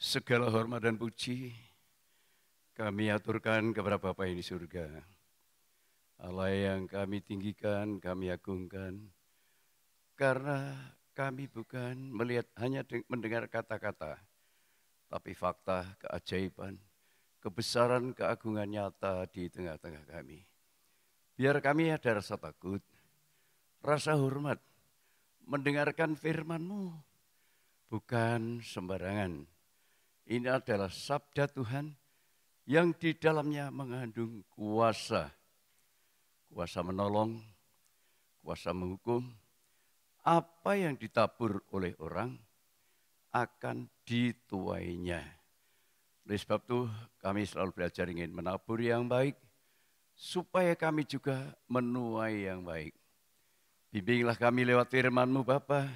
Segala hormat dan puji kami aturkan kepada Bapa yang di surga. Allah yang kami tinggikan, kami agungkan. Karena kami bukan melihat hanya mendengar kata-kata, tapi fakta, keajaiban, kebesaran, keagungan nyata di tengah-tengah kami. Biar kami ada rasa takut, rasa hormat, mendengarkan firman-Mu, bukan sembarangan. Ini adalah sabda Tuhan yang di dalamnya mengandung kuasa. Kuasa menolong, kuasa menghukum. Apa yang ditabur oleh orang akan dituainya. Oleh sebab itu kami selalu belajar ingin menabur yang baik, supaya kami juga menuai yang baik. Bimbinglah kami lewat firman-Mu Bapa.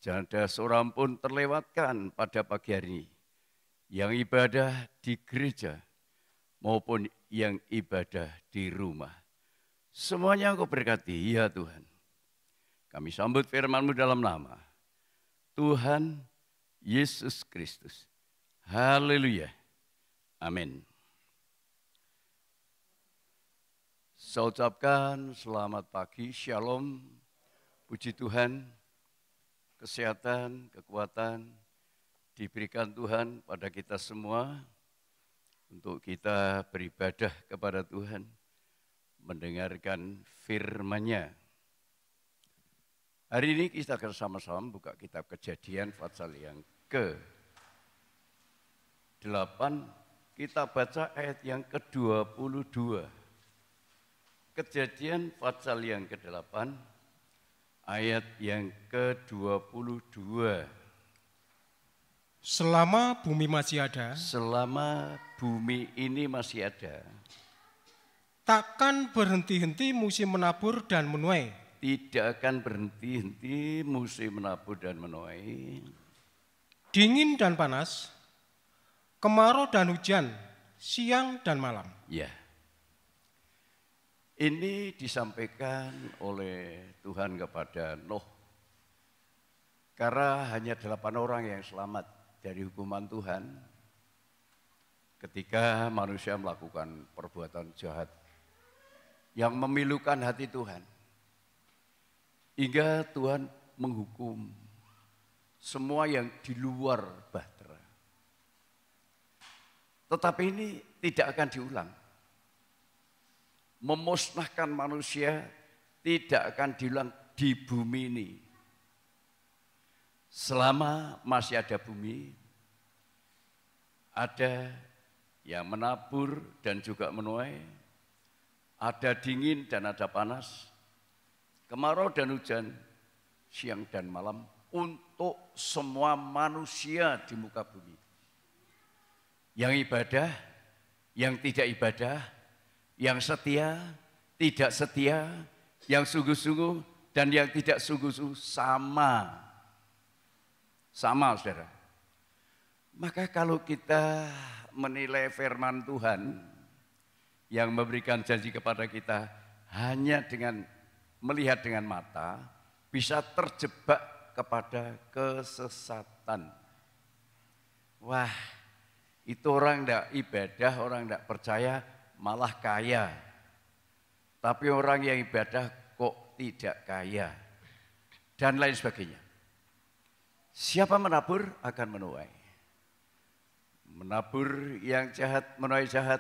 Jangan ada seorang pun terlewatkan pada pagi hari ini. Yang ibadah di gereja maupun yang ibadah di rumah. Semuanya Engkau berkati, ya Tuhan. Kami sambut firman-Mu dalam nama Tuhan Yesus Kristus. Haleluya. Amin. Saya ucapkan selamat pagi, shalom, puji Tuhan, kesehatan, kekuatan diberikan Tuhan pada kita semua untuk kita beribadah kepada Tuhan, mendengarkan firman-Nya. Hari ini kita akan sama-sama buka kitab Kejadian pasal yang ke-8. Kita baca ayat yang ke-22. Kejadian pasal yang ke-8, ayat yang ke-22. Selama bumi masih ada, Selama bumi ini masih ada, takkan berhenti-henti musim menabur dan menuai. tidak akan berhenti-henti musim menabur dan menuai. Dingin dan panas, kemarau dan hujan, siang dan malam. Ya, ini disampaikan oleh Tuhan kepada Nuh. Karena hanya 8 orang yang selamat dari hukuman Tuhan ketika manusia melakukan perbuatan jahat yang memilukan hati Tuhan. Hingga Tuhan menghukum semua yang di luar bahtera. Tetapi ini tidak akan diulang. Memusnahkan manusia tidak akan diulang di bumi ini. Selama masih ada bumi, ada yang menabur dan juga menuai, ada dingin dan ada panas, kemarau dan hujan, siang dan malam untuk semua manusia di muka bumi. Yang ibadah, yang tidak ibadah, yang setia, tidak setia, yang sungguh-sungguh dan yang tidak sungguh-sungguh sama. Sama, saudara. Maka kalau kita menilai firman Tuhan yang memberikan janji kepada kita hanya dengan melihat dengan mata, bisa terjebak kepada kesesatan. Wah, itu orang tidak ibadah, orang tidak percaya, malah kaya. Tapi orang yang ibadah kok tidak kaya. Dan lain sebagainya. Siapa menabur akan menuai. Menabur yang jahat, menuai jahat.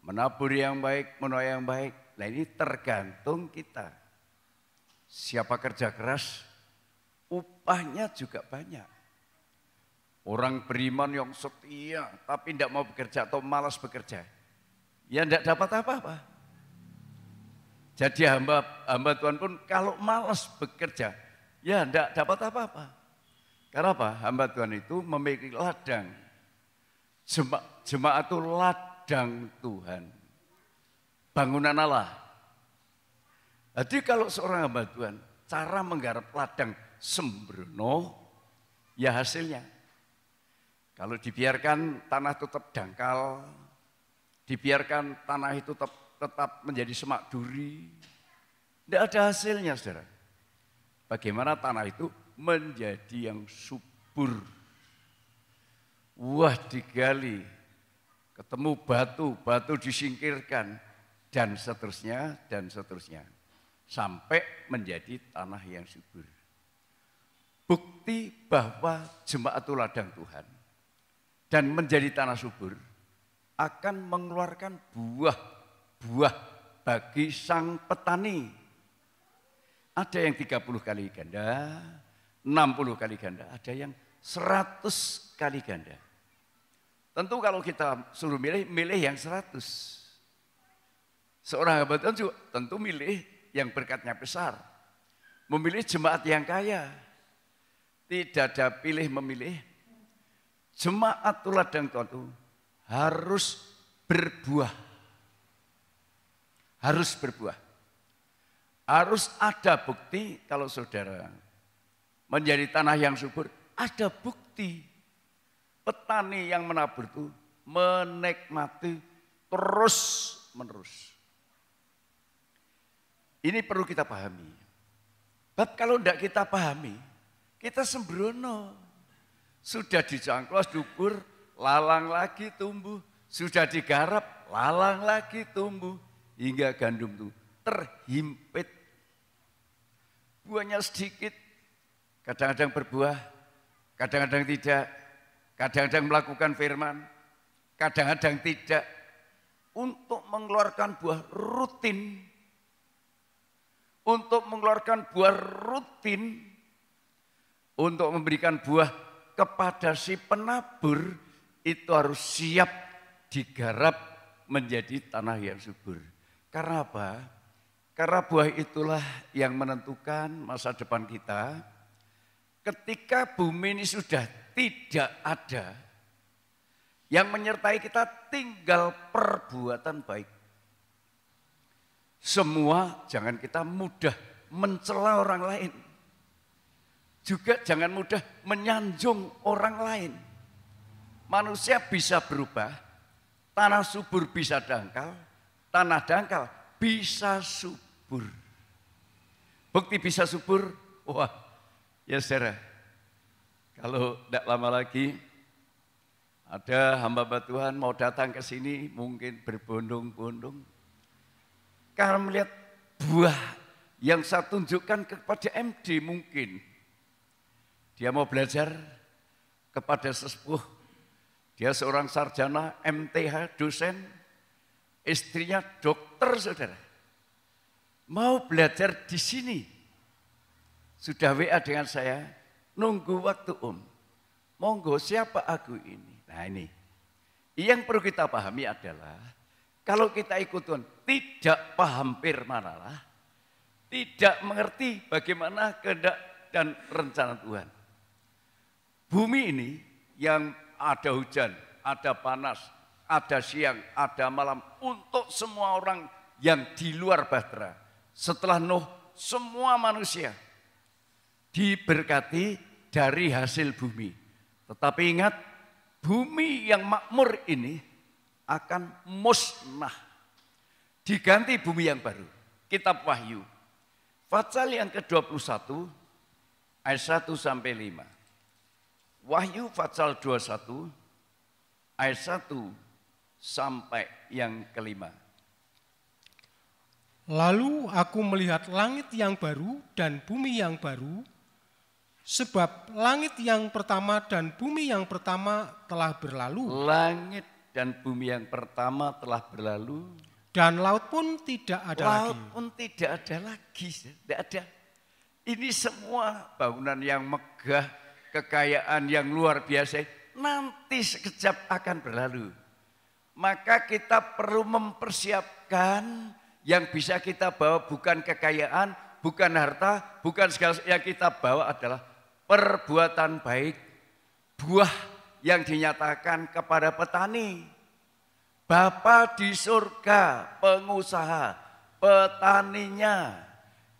Menabur yang baik, menuai yang baik. Nah ini tergantung kita. Siapa kerja keras, upahnya juga banyak. Orang beriman yang setia, tapi tidak mau bekerja atau malas bekerja, ya tidak dapat apa-apa. Jadi hamba Tuhan pun kalau malas bekerja, ya tidak dapat apa-apa. Karena apa? Hamba Tuhan itu memiliki ladang. Jemaat itu ladang Tuhan. Bangunan Allah. Jadi kalau seorang hamba Tuhan, cara menggarap ladang sembrono, ya hasilnya. Kalau dibiarkan tanah tetap dangkal, dibiarkan tanah itu tetap menjadi semak duri, tidak ada hasilnya, saudara. Bagaimana tanah itu menjadi yang subur. wah digali, ketemu batu, batu disingkirkan, dan seterusnya, sampai menjadi tanah yang subur. Bukti bahwa jemaat ladang Tuhan dan menjadi tanah subur akan mengeluarkan buah bagi sang petani. Ada yang 30 kali ganda, 60 kali ganda, ada yang 100 kali ganda. Tentu kalau kita suruh milih yang 100. Seorang hamba Tuhan juga tentu milih yang berkatnya besar. Memilih jemaat yang kaya. Tidak ada pilih memilih. Jemaat ladang Tuhan itu harus berbuah. Harus berbuah. Harus ada bukti kalau saudara menjadi tanah yang subur. Ada bukti. Petani yang menabur itu menikmati terus menerus. Ini perlu kita pahami. Tapi kalau tidak kita pahami, kita sembrono. Sudah dicangklos, dukur, lalang lagi tumbuh. Sudah digarap, lalang lagi tumbuh. Hingga gandum itu terhimpit. Buahnya sedikit, kadang-kadang berbuah, kadang-kadang tidak. Kadang-kadang melakukan firman, kadang-kadang tidak. Untuk mengeluarkan buah rutin. Untuk mengeluarkan buah rutin. Untuk memberikan buah kepada si penabur, itu harus siap digarap menjadi tanah yang subur. Karena apa? Karena buah itulah yang menentukan masa depan kita. Ketika bumi ini sudah tidak ada, yang menyertai kita tinggal perbuatan baik. Semua jangan kita mudah mencela orang lain. Juga jangan mudah menyanjung orang lain. Manusia bisa berubah, tanah subur bisa dangkal, tanah dangkal bisa subur. Bukti bisa subur, wah ya saudara, kalau tidak lama lagi ada hamba Tuhan mau datang ke sini mungkin berbondong-bondong. Karena melihat buah yang saya tunjukkan kepada MD mungkin. Dia mau belajar kepada sesepuh. Dia seorang sarjana MTH, dosen. Istrinya dokter, saudara. Mau belajar di sini. Sudah WA dengan saya, nunggu waktu Monggo siapa aku ini? Nah ini. Yang perlu kita pahami adalah, kalau kita ikut Tuhan, tidak paham firman Allah, tidak mengerti bagaimana kehendak dan rencana Tuhan. Bumi ini yang ada hujan, ada panas, ada siang, ada malam untuk semua orang yang di luar bahtera. Setelah Nuh, semua manusia diberkati dari hasil bumi. Tetapi ingat, bumi yang makmur ini akan musnah. Diganti bumi yang baru. Kitab Wahyu. Pasal yang ke-21 ayat 1 sampai 5. Wahyu pasal 21 ayat 1 sampai yang ke-5. Lalu aku melihat langit yang baru dan bumi yang baru, sebab langit yang pertama dan bumi yang pertama telah berlalu. Langit dan bumi yang pertama telah berlalu. Dan laut pun tidak ada lagi. Laut pun tidak ada lagi. Tidak ada. Ini semua bangunan yang megah, kekayaan yang luar biasa, nanti sekejap akan berlalu. Maka kita perlu mempersiapkan yang bisa kita bawa bukan kekayaan, bukan harta, bukan segala yang kita bawa adalah perbuatan baik, buah yang dinyatakan kepada petani. Bapa di surga, pengusaha, petaninya,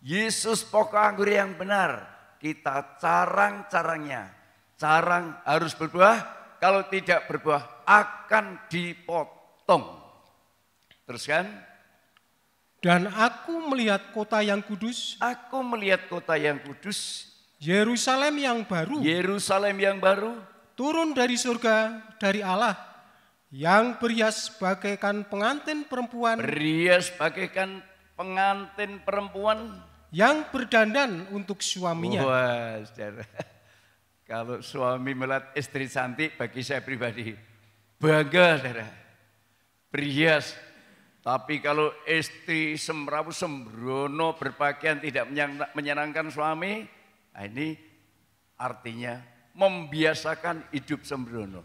Yesus pokok anggur yang benar, kita carang-carangnya. Carang harus berbuah, kalau tidak berbuah akan dipotong. Teruskan. Dan aku melihat kota yang kudus. Aku melihat kota yang kudus. Yerusalem yang baru. Yerusalem yang baru. turun dari surga dari Allah yang berhias bagaikan pengantin perempuan. Berhias bagaikan pengantin perempuan. Yang berdandan untuk suaminya. Wah, saudara. Kalau suami melihat istri cantik bagi saya pribadi bangga, saudara. Berhias. Tapi kalau istri semraut sembrono berpakaian tidak menyenangkan suami, nah ini artinya membiasakan hidup sembrono.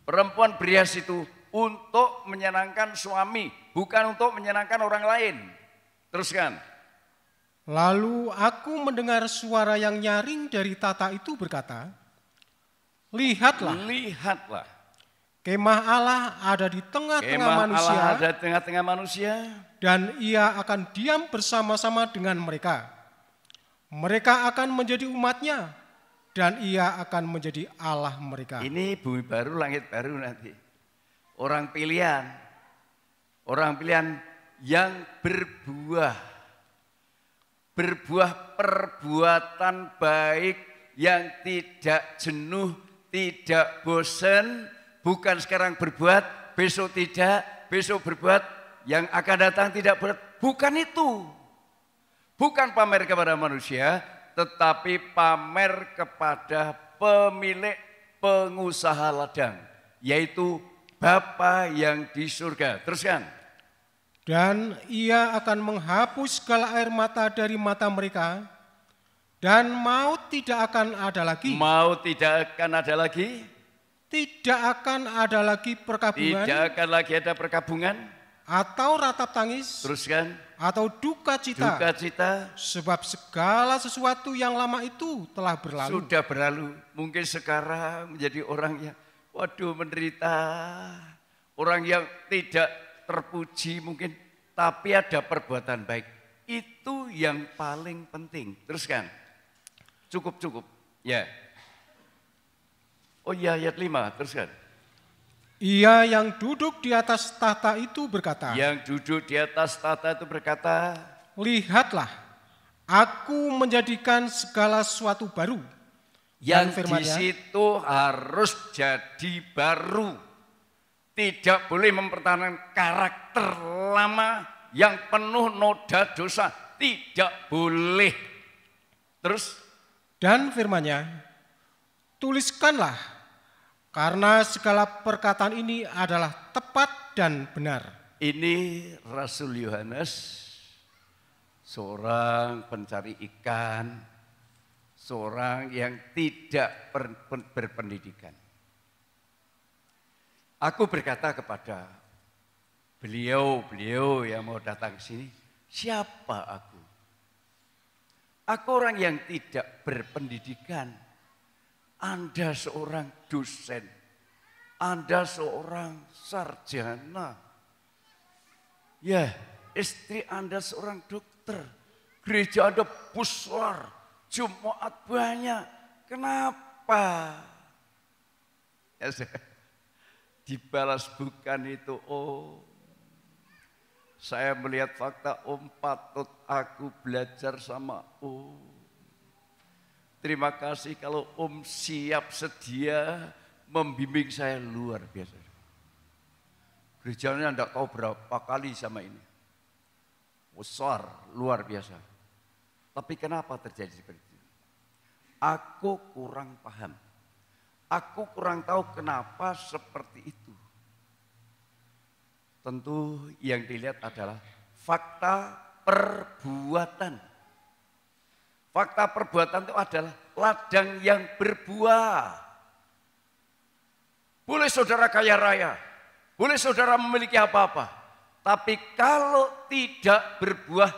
Perempuan berhias itu untuk menyenangkan suami, bukan untuk menyenangkan orang lain. Teruskan. Lalu aku mendengar suara yang nyaring dari tata itu berkata, Lihatlah, kemah Allah ada di tengah-tengah manusia, Allah ada di tengah-tengah manusia, dan ia akan diam bersama-sama dengan mereka. Mereka akan menjadi umatnya, dan ia akan menjadi Allah mereka. Ini bumi baru, langit baru nanti. Orang pilihan yang berbuah perbuatan baik yang tidak jenuh, tidak bosan, bukan sekarang berbuat, besok tidak, besok berbuat, yang akan datang tidak berat. Bukan itu. Bukan pamer kepada manusia, tetapi pamer kepada pemilik pengusaha ladang, yaitu Bapa yang di surga. Teruskan. Dan ia akan menghapus segala air mata dari mata mereka, dan maut tidak akan ada lagi. Maut tidak akan ada lagi. Tidak akan ada lagi perkabungan. Tidak akan lagi ada perkabungan. Atau ratap tangis. Teruskan. Atau duka cita. Duka cita. Sebab segala sesuatu yang lama itu telah berlalu. Sudah berlalu. Mungkin sekarang menjadi orang yang menderita. Orang yang tidak terpuji mungkin, tapi ada perbuatan baik. Itu yang paling penting. Teruskan. Cukup. Ya. Oh iya, ayat 5, teruskan. Ia yang duduk di atas tahta itu berkata. Yang duduk di atas tahta itu berkata. Lihatlah, aku menjadikan segala sesuatu baru. Yang di situ harus jadi baru. Tidak boleh mempertahankan karakter lama yang penuh noda dosa. Tidak boleh. Terus? Dan firman-Nya, tuliskanlah, karena segala perkataan ini adalah tepat dan benar. Ini Rasul Yohanes, seorang pencari ikan, seorang yang tidak berpendidikan. Aku berkata kepada beliau yang mau datang ke sini, siapa aku? Aku orang yang tidak berpendidikan. Anda seorang dosen, Anda seorang sarjana. Ya, istri Anda seorang dokter, gereja Anda besar, Jumat banyak. Kenapa? Ya, dibalas bukan itu. Oh, saya melihat fakta, patut aku belajar sama Terima kasih kalau siap sedia membimbing saya, luar biasa. Gerejanya enggak tahu berapa kali sama ini. Besar, luar biasa. Tapi kenapa terjadi seperti itu? Aku kurang paham. Aku kurang tahu kenapa seperti itu. Tentu yang dilihat adalah fakta perbuatan. Fakta perbuatan itu adalah ladang yang berbuah. Boleh saudara kaya raya, boleh saudara memiliki apa-apa. Tapi kalau tidak berbuah,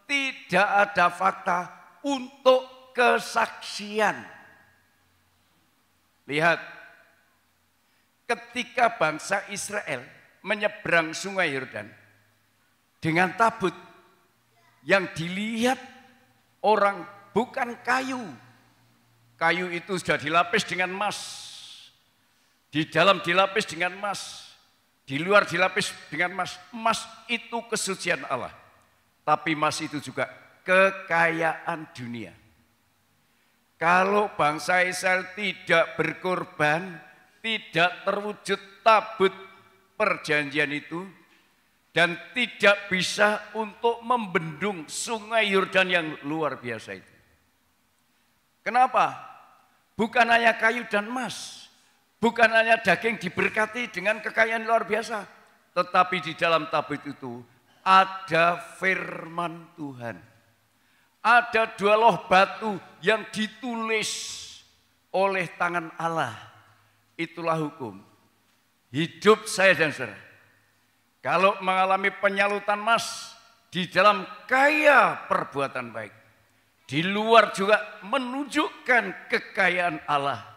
tidak ada fakta untuk kesaksian. Lihat, ketika bangsa Israel menyeberang sungai Yordan dengan tabut yang dilihat orang bukan kayu. Kayu itu sudah dilapis dengan emas. Di dalam dilapis dengan emas. Di luar dilapis dengan emas. Emas itu kesucian Allah. Tapi emas itu juga kekayaan dunia. Kalau bangsa Israel tidak berkorban, tidak terwujud tabut perjanjian itu, dan tidak bisa untuk membendung sungai Yordan yang luar biasa itu. Kenapa? Bukan hanya kayu dan emas, bukan hanya daging diberkati dengan kekayaan luar biasa, tetapi di dalam tabut itu ada firman Tuhan. Ada 2 loh batu yang ditulis oleh tangan Allah. Itulah hukum. Hidup saya dan saudara, kalau mengalami penyalutan emas di dalam kaya perbuatan baik, di luar juga menunjukkan kekayaan Allah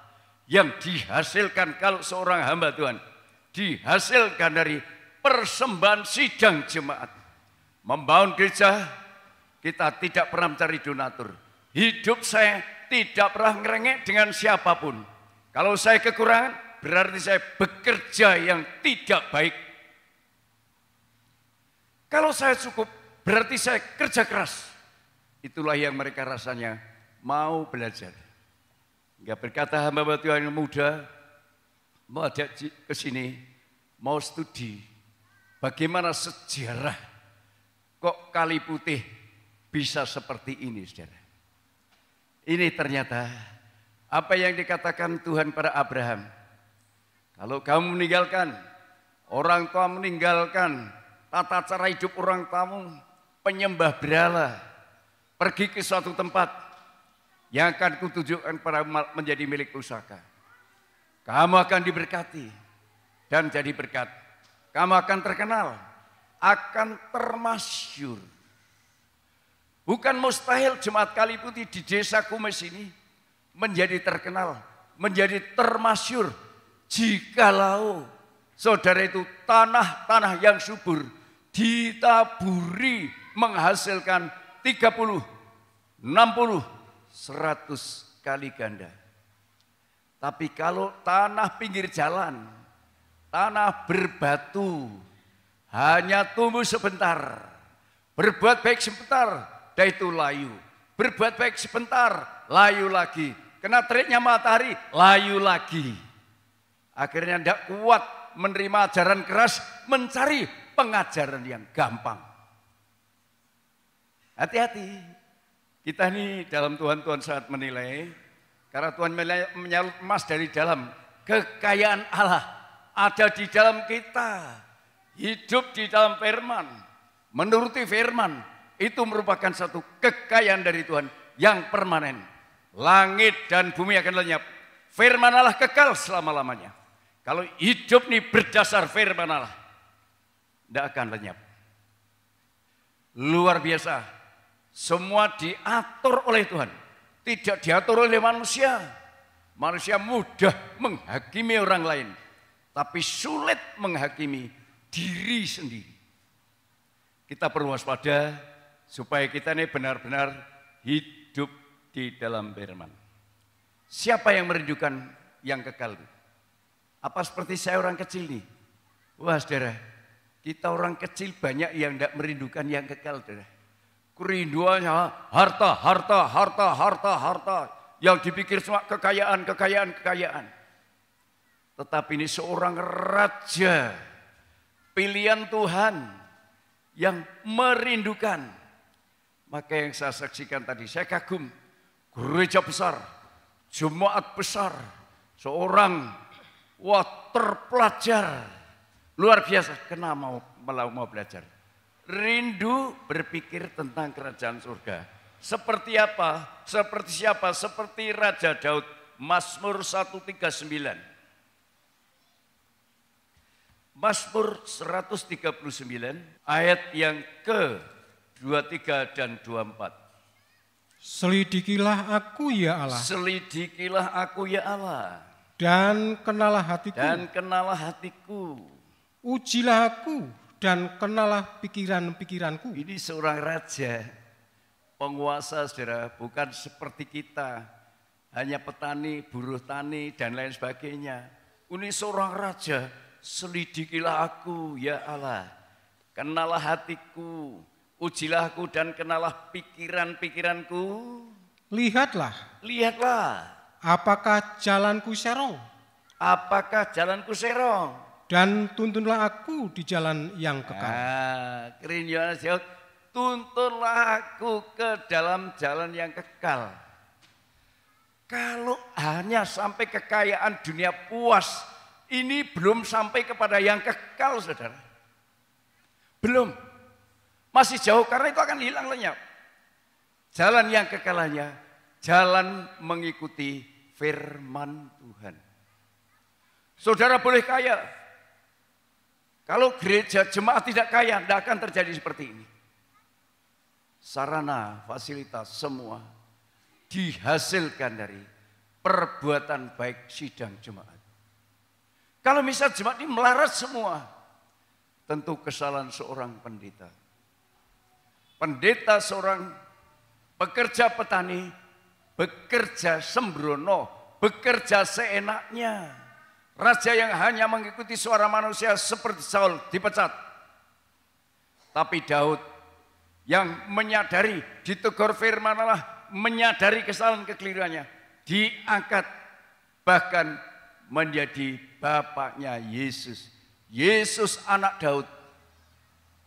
yang dihasilkan kalau seorang hamba Tuhan dihasilkan dari persembahan sidang jemaat. Membangun gereja, kita tidak pernah mencari donatur. Hidup saya tidak pernah ngerengek dengan siapapun. Kalau saya kekurangan, berarti saya bekerja yang tidak baik. Kalau saya cukup, berarti saya kerja keras. Itulah yang mereka rasanya mau belajar. Enggak berkata hamba Tuhan yang muda, mau ajak ke sini, mau studi. Bagaimana sejarah kok Kali Putih bisa seperti ini, saudara. Ini ternyata apa yang dikatakan Tuhan pada Abraham. Kalau kamu meninggalkan, orang tua meninggalkan tata cara hidup orang tamu, penyembah berhala, pergi ke suatu tempat yang akan kutunjukkan pada menjadi milik pusaka. Kamu akan diberkati dan jadi berkat. Kamu akan terkenal, akan termasyhur. Bukan mustahil jemaat Kali Putih di desa Kumes ini menjadi terkenal, menjadi termasyhur jikalau saudara itu tanah-tanah yang subur ditaburi menghasilkan 30, 60, 100 kali ganda. Tapi kalau tanah pinggir jalan, tanah berbatu, hanya tumbuh sebentar, berbuat baik sebentar, dan itu layu. Berbuat baik sebentar, layu lagi. Kena teriknya matahari, layu lagi. Akhirnya tidak kuat menerima ajaran keras, mencari pengajaran yang gampang. Hati-hati, kita ini dalam Tuhan sangat menilai, karena Tuhan menyalut emas dari dalam kekayaan Allah, ada di dalam kita, hidup di dalam firman, menuruti firman, itu merupakan satu kekayaan dari Tuhan yang permanen. Langit dan bumi akan lenyap, firman Allah kekal selama-lamanya. Kalau hidup ini berdasar firman Allah, tidak akan lenyap. Luar biasa. Semua diatur oleh Tuhan, tidak diatur oleh manusia. Manusia mudah menghakimi orang lain, tapi sulit menghakimi diri sendiri. Kita perlu waspada supaya kita ini benar-benar hidup di dalam firman. Siapa yang merindukan yang kekal? Apa seperti saya orang kecil nih? Wah saudara, kita orang kecil banyak yang tidak merindukan yang kekal, saudara. Kerinduannya harta, harta, harta, harta, harta. Yang dipikir semua kekayaan, kekayaan, kekayaan. Tetapi ini seorang raja, pilihan Tuhan yang merindukan. Maka yang saya saksikan tadi, saya kagum. Gereja besar, jemaat besar, seorang terpelajar. Luar biasa, kenapa mau belajar? Rindu berpikir tentang kerajaan surga. Seperti apa? Seperti siapa? Seperti Raja Daud. Mazmur 139. Mazmur 139 ayat yang ke-23 dan 24. Selidikilah aku ya Allah. Selidikilah aku ya Allah. Dan kenalah hatiku. Dan kenalah hatiku. Ujilah aku dan kenalah pikiran-pikiranku. Ini seorang raja, penguasa saudara, bukan seperti kita. Hanya petani, buruh tani, dan lain sebagainya. Ini seorang raja, selidikilah aku ya Allah. Kenalah hatiku, ujilah aku dan kenalah pikiran-pikiranku. Lihatlah, lihatlah, apakah jalanku serong, apakah jalanku serong, dan tuntunlah aku di jalan yang kekal. Keren Yohanes Daud, tuntunlah aku ke dalam jalan yang kekal. Kalau hanya sampai kekayaan dunia puas, ini belum sampai kepada yang kekal, saudara. Belum. Masih jauh karena itu akan hilang lenyap. Jalan yang kekalannya, jalan mengikuti firman Tuhan. Saudara boleh kaya. Kalau gereja jemaat tidak kaya, tidak akan terjadi seperti ini. Sarana, fasilitas, semua dihasilkan dari perbuatan baik sidang jemaat. Kalau misal jemaat ini melarat semua, tentu kesalahan seorang pendeta. Pendeta seorang pekerja petani, bekerja sembrono, bekerja seenaknya. Raja yang hanya mengikuti suara manusia seperti Saul dipecat. Tapi Daud yang menyadari, ditegur firman Allah, menyadari kesalahan kekeliruannya, diangkat bahkan menjadi bapaknya Yesus. Yesus anak Daud,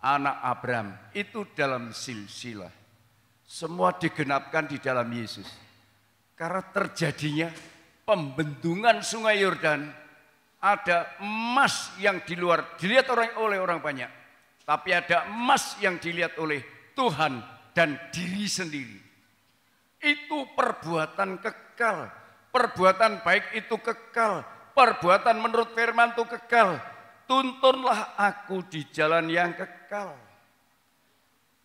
anak Abraham, itu dalam silsilah. Semua digenapkan di dalam Yesus. Karena terjadinya pembendungan sungai Yordan, ada emas yang di luar dilihat oleh orang banyak, tapi ada emas yang dilihat oleh Tuhan dan diri sendiri. Itu perbuatan kekal, perbuatan baik itu kekal, perbuatan menurut firman itu kekal. Tuntunlah aku di jalan yang kekal.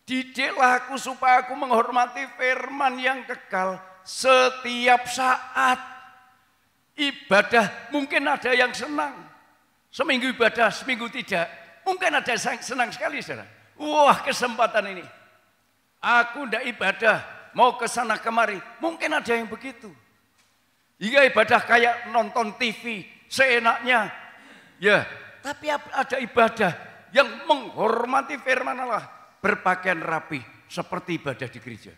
Didiklah aku supaya aku menghormati firman yang kekal setiap saat. Ibadah mungkin ada yang senang, seminggu ibadah, seminggu tidak. Mungkin ada yang senang sekali, saudara. Wah, kesempatan ini. Aku tidak ibadah, mau ke sana kemari. Mungkin ada yang begitu. Hingga ibadah kayak nonton TV, seenaknya. Ya, tapi ada ibadah yang menghormati firman Allah, berpakaian rapi seperti ibadah di gereja.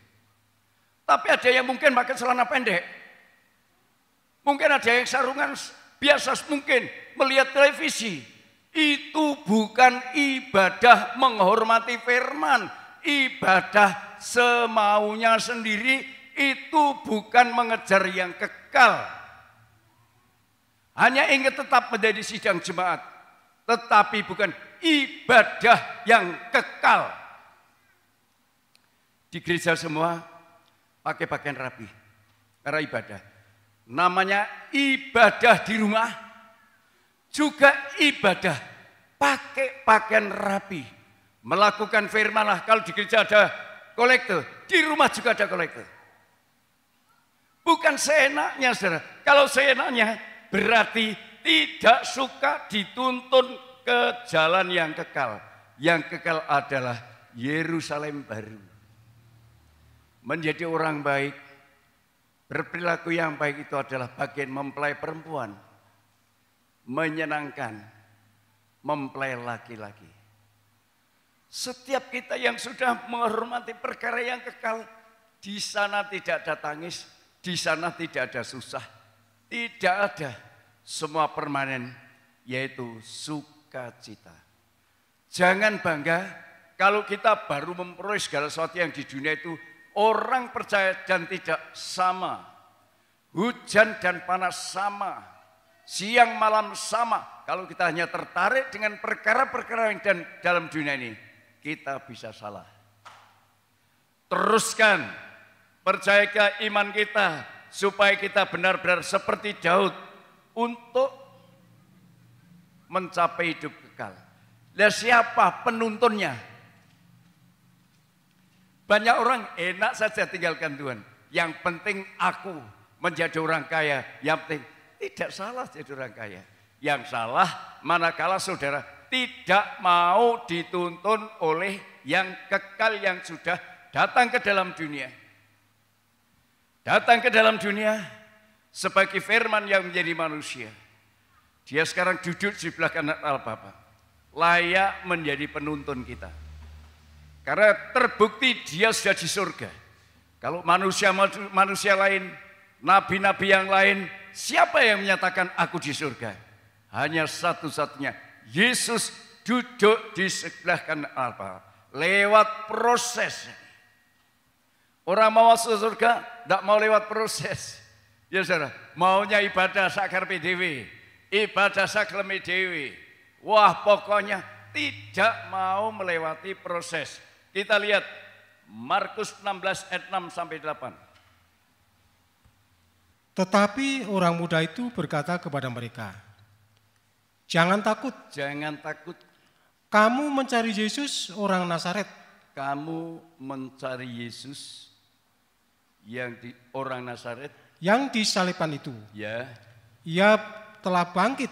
Tapi ada yang mungkin pakai celana pendek. Mungkin ada yang sarungan biasa, mungkin melihat televisi. Itu bukan ibadah menghormati firman. Ibadah semaunya sendiri, itu bukan mengejar yang kekal. Hanya ingin tetap menjadi sidang jemaat, tetapi bukan ibadah yang kekal. Di gereja semua pakai pakaian rapi karena ibadah. Namanya ibadah di rumah, juga ibadah pakai pakaian rapi, melakukan firman Allah. Kalau di gereja ada kolektor, di rumah juga ada kolektor. Bukan seenaknya, saudara. Kalau seenaknya berarti tidak suka dituntun ke jalan yang kekal. Yang kekal adalah Yerusalem baru. Menjadi orang baik, berperilaku yang baik itu adalah bagian mempelai perempuan, menyenangkan, mempelai laki-laki. Setiap kita yang sudah menghormati perkara yang kekal, di sana tidak ada tangis, di sana tidak ada susah, tidak ada, semua permanen, yaitu sukacita. Jangan bangga kalau kita baru memperoleh segala sesuatu yang di dunia itu. Orang percaya dan tidak sama. Hujan dan panas sama. Siang malam sama. Kalau kita hanya tertarik dengan perkara-perkara yang dalam dunia ini, kita bisa salah. Teruskan, percayakan iman kita supaya kita benar-benar seperti Daud untuk mencapai hidup kekal. Dan siapa penuntunnya? Banyak orang enak saja tinggalkan Tuhan. Yang penting aku menjadi orang kaya. Yang penting tidak salah jadi orang kaya. Yang salah manakala saudara tidak mau dituntun oleh yang kekal yang sudah datang ke dalam dunia. Datang ke dalam dunia sebagai firman yang menjadi manusia. Dia sekarang duduk di sebelah kanan Allah Bapa. Layak menjadi penuntun kita. Karena terbukti dia sudah di surga. Kalau manusia lain, nabi-nabi yang lain, siapa yang menyatakan aku di surga? Hanya satu-satunya, Yesus duduk di sebelah kanan Allah. Lewat proses. Orang mau masuk surga, tidak mau lewat proses. Ya saudara, maunya ibadah sakar PDW, ibadah saklemi dewi. Wah, pokoknya tidak mau melewati proses. Kita lihat Markus 16 ayat 6 sampai 8. Tetapi orang muda itu berkata kepada mereka, "Jangan takut. Jangan takut. Kamu mencari Yesus orang Nazaret. Kamu mencari Yesus yang di orang Nazaret, yang disalibkan itu. Ya. Ia telah bangkit.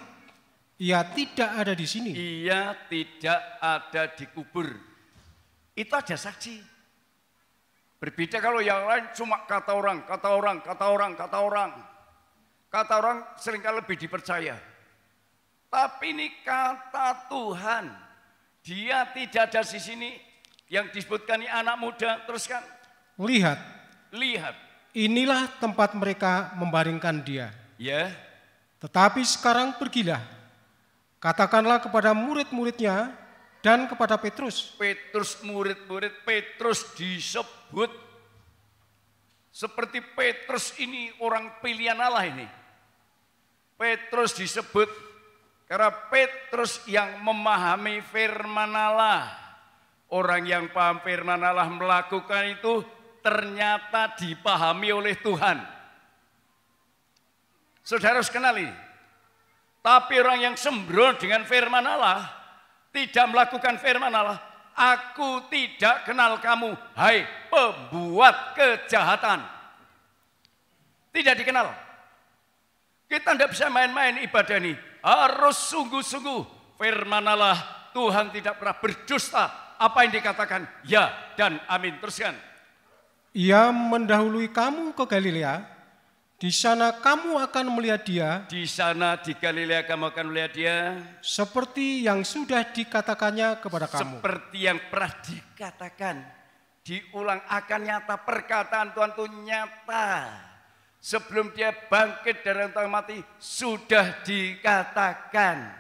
Ia tidak ada di sini. Ia tidak ada di kubur." Itu ada saksi. Berbeda kalau yang lain cuma kata orang. Kata orang seringkali lebih dipercaya. Tapi ini kata Tuhan. Dia tidak ada di sini. Yang disebutkan ini anak muda. Teruskan. Lihat. Inilah tempat mereka membaringkan dia. Ya. Tetapi sekarang pergilah. Katakanlah kepada murid-muridnya dan kepada Petrus. Murid-murid Petrus disebut. Seperti Petrus ini orang pilihan Allah ini. Petrus disebut karena Petrus yang memahami firman Allah. Orang yang paham firman Allah melakukan itu ternyata dipahami oleh Tuhan. Saudara harus kenal ini. Tapi orang yang sembrono dengan firman Allah, tidak melakukan firman Allah, aku tidak kenal kamu, hai pembuat kejahatan. Tidak dikenal. Kita tidak bisa main-main ibadah ini. Harus sungguh-sungguh. Firman Allah, Tuhan tidak pernah berdusta. Apa yang dikatakan? Ya dan amin. Teruskan. Ia mendahului kamu ke Galilea. Di sana kamu akan melihat dia. Di sana di Galilea kamu akan melihat dia. Seperti yang sudah dikatakannya kepada kamu. Seperti yang pernah dikatakan. Diulang akan nyata. Perkataan Tuhan itu nyata. Sebelum dia bangkit dari orang mati. Sudah dikatakan.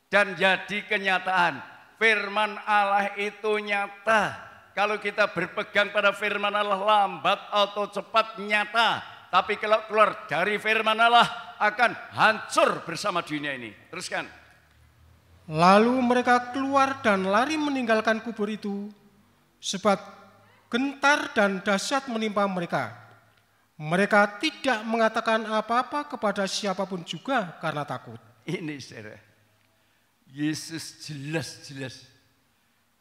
Dan jadi kenyataan. Firman Allah itu nyata. Kalau kita berpegang pada firman Allah lambat atau cepat nyata. Tapi kalau keluar dari firman Allah akan hancur bersama dunia ini. Teruskan. Lalu mereka keluar dan lari meninggalkan kubur itu. Sebab gentar dan dahsyat menimpa mereka. Mereka tidak mengatakan apa-apa kepada siapapun juga karena takut. Ini saudara. Yesus jelas-jelas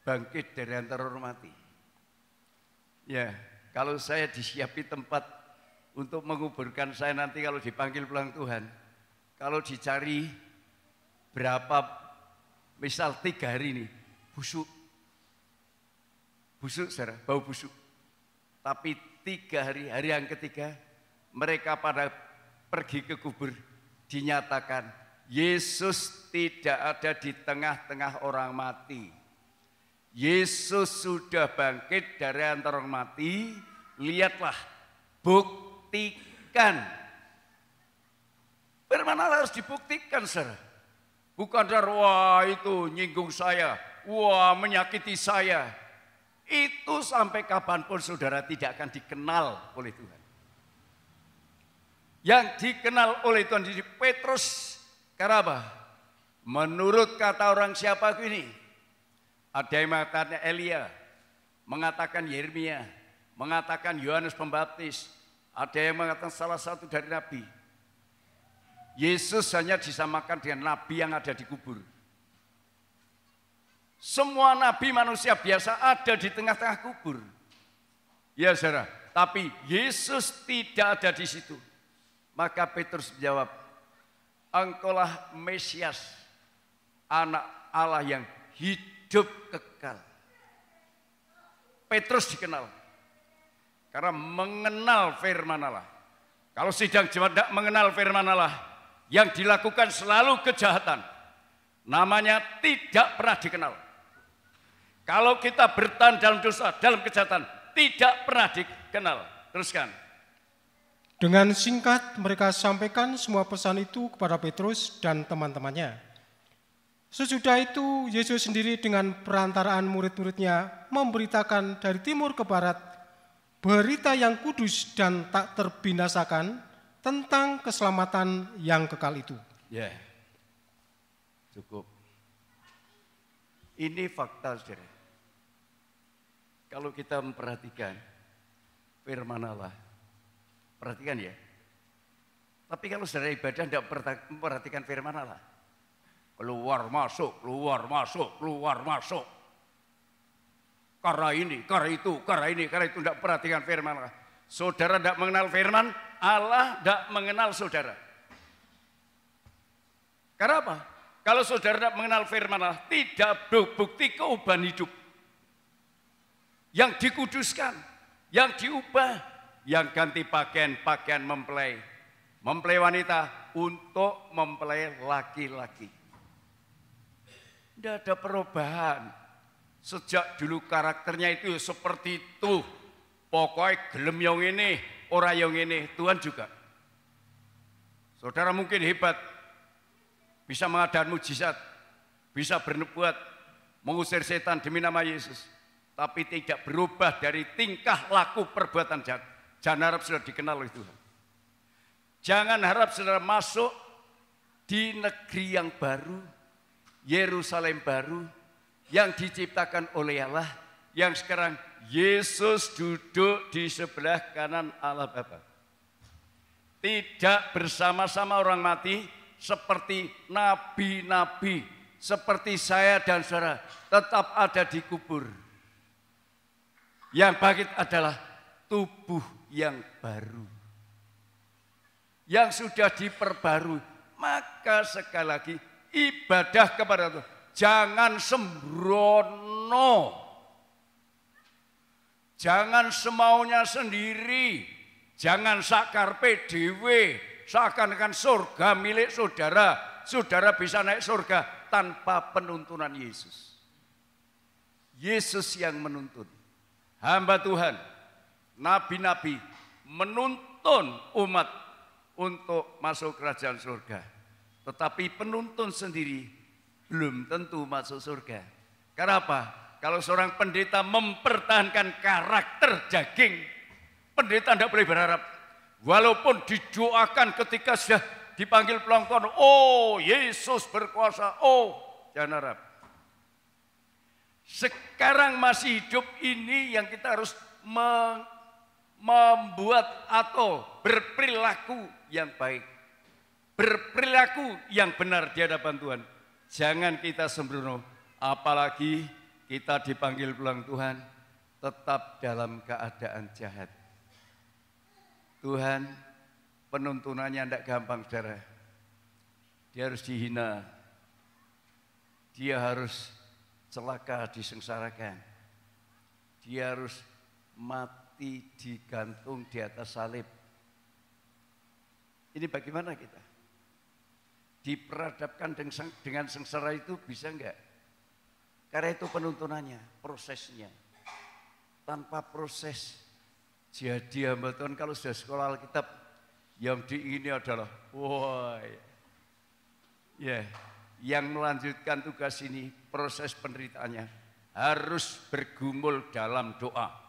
bangkit dari antara orang mati. Ya, kalau saya disiapi tempat untuk menguburkan saya nanti kalau dipanggil pulang Tuhan. Kalau dicari berapa, misal 3 hari ini, busuk. Busuk saudara, bau busuk. Tapi 3 hari, hari yang ketiga, mereka pada pergi ke kubur, dinyatakan, Yesus tidak ada di tengah-tengah orang mati. Yesus sudah bangkit dari antara orang mati, lihatlah, buktikan. Firman Allah harus dibuktikan, saudara. Bukan dari wah itu nyinggung saya, wah menyakiti saya. Itu sampai kapanpun saudara tidak akan dikenal oleh Tuhan. Yang dikenal oleh Tuhan di Petrus, karena apa? Menurut kata orang siapa ini? Ada yang mengatakan Elia, mengatakan Yeremia, mengatakan Yohanes Pembaptis, ada yang mengatakan salah satu dari nabi. Yesus hanya disamakan dengan nabi yang ada di kubur. Semua nabi manusia biasa ada di tengah-tengah kubur. Ya saudara, tapi Yesus tidak ada di situ. Maka Petrus menjawab, engkaulah Mesias, anak Allah yang hidup kekal. Petrus dikenal karena mengenal firman Allah. Kalau sidang jemaat tidak mengenal firman Allah, yang dilakukan selalu kejahatan, namanya tidak pernah dikenal. Kalau kita bertahan dalam dosa, dalam kejahatan, tidak pernah dikenal. Teruskan. Dengan singkat mereka sampaikan semua pesan itu kepada Petrus dan teman-temannya. Sesudah itu Yesus sendiri dengan perantaraan murid-muridnya memberitakan dari timur ke barat berita yang kudus dan tak terbinasakan tentang keselamatan yang kekal itu. Ya, cukup. Ini fakta, saudara. Kalau kita memperhatikan firman Allah, perhatikan ya. Tapi kalau saudara ibadah tidak memperhatikan firman Allah, keluar masuk, keluar masuk, keluar masuk. Karena ini, karena itu, karena ini, karena itu, tidak perhatikan firman Allah. Saudara tidak mengenal firman, Allah tidak mengenal saudara. Karena apa? Kalau saudara tidak mengenal firman Allah, tidak bukti keubahan hidup. Yang dikuduskan, yang diubah, yang ganti pakaian mempelai. Mempelai wanita untuk mempelai laki-laki. Tidak ada perubahan. Sejak dulu karakternya itu seperti itu. Pokoknya gelem yang ini, orang yang ini, Tuhan juga. Saudara mungkin hebat, bisa mengadakan mujizat, bisa bernubuat, mengusir setan demi nama Yesus. Tapi tidak berubah dari tingkah laku perbuatan jahat. Jangan harap saudara dikenal oleh Tuhan. Jangan harap saudara masuk di negeri yang baru, Yerusalem baru, yang diciptakan oleh Allah, yang sekarang Yesus duduk di sebelah kanan Allah Bapa. Tidak bersama-sama orang mati seperti nabi-nabi, seperti saya dan saudara, tetap ada di kubur. Yang bangkit adalah tubuh yang baru, yang sudah diperbarui. Maka sekali lagi ibadah kepada Tuhan jangan sembrono, jangan semaunya sendiri, jangan sakarpe dewe, seakan-akan surga milik saudara. Saudara bisa naik surga tanpa penuntunan Yesus. Yesus yang menuntun. Hamba Tuhan, nabi-nabi menuntun umat untuk masuk kerajaan surga. Tetapi penuntun sendiri belum tentu masuk surga. Karena apa? Kalau seorang pendeta mempertahankan karakter daging, pendeta tidak boleh berharap. Walaupun didoakan ketika sudah dipanggil pelongkon, oh Yesus berkuasa, oh jangan harap. Sekarang masih hidup ini yang kita harus membuat atau berperilaku yang baik. Berperilaku yang benar di hadapan Tuhan. Jangan kita sembrono, apalagi kita dipanggil pulang Tuhan, tetap dalam keadaan jahat. Tuhan penuntunannya tidak gampang, saudara. Dia harus dihina, dia harus celaka, disengsarakan. Dia harus mati digantung di atas salib. Ini bagaimana kita? Diperadabkan dengan sengsara itu bisa enggak? Karena itu penuntunannya, prosesnya. Tanpa proses, jadi hamba Tuhan kalau sudah sekolah Alkitab, yang diingini adalah, wah, ya, yang melanjutkan tugas ini, proses penderitaannya harus bergumul dalam doa.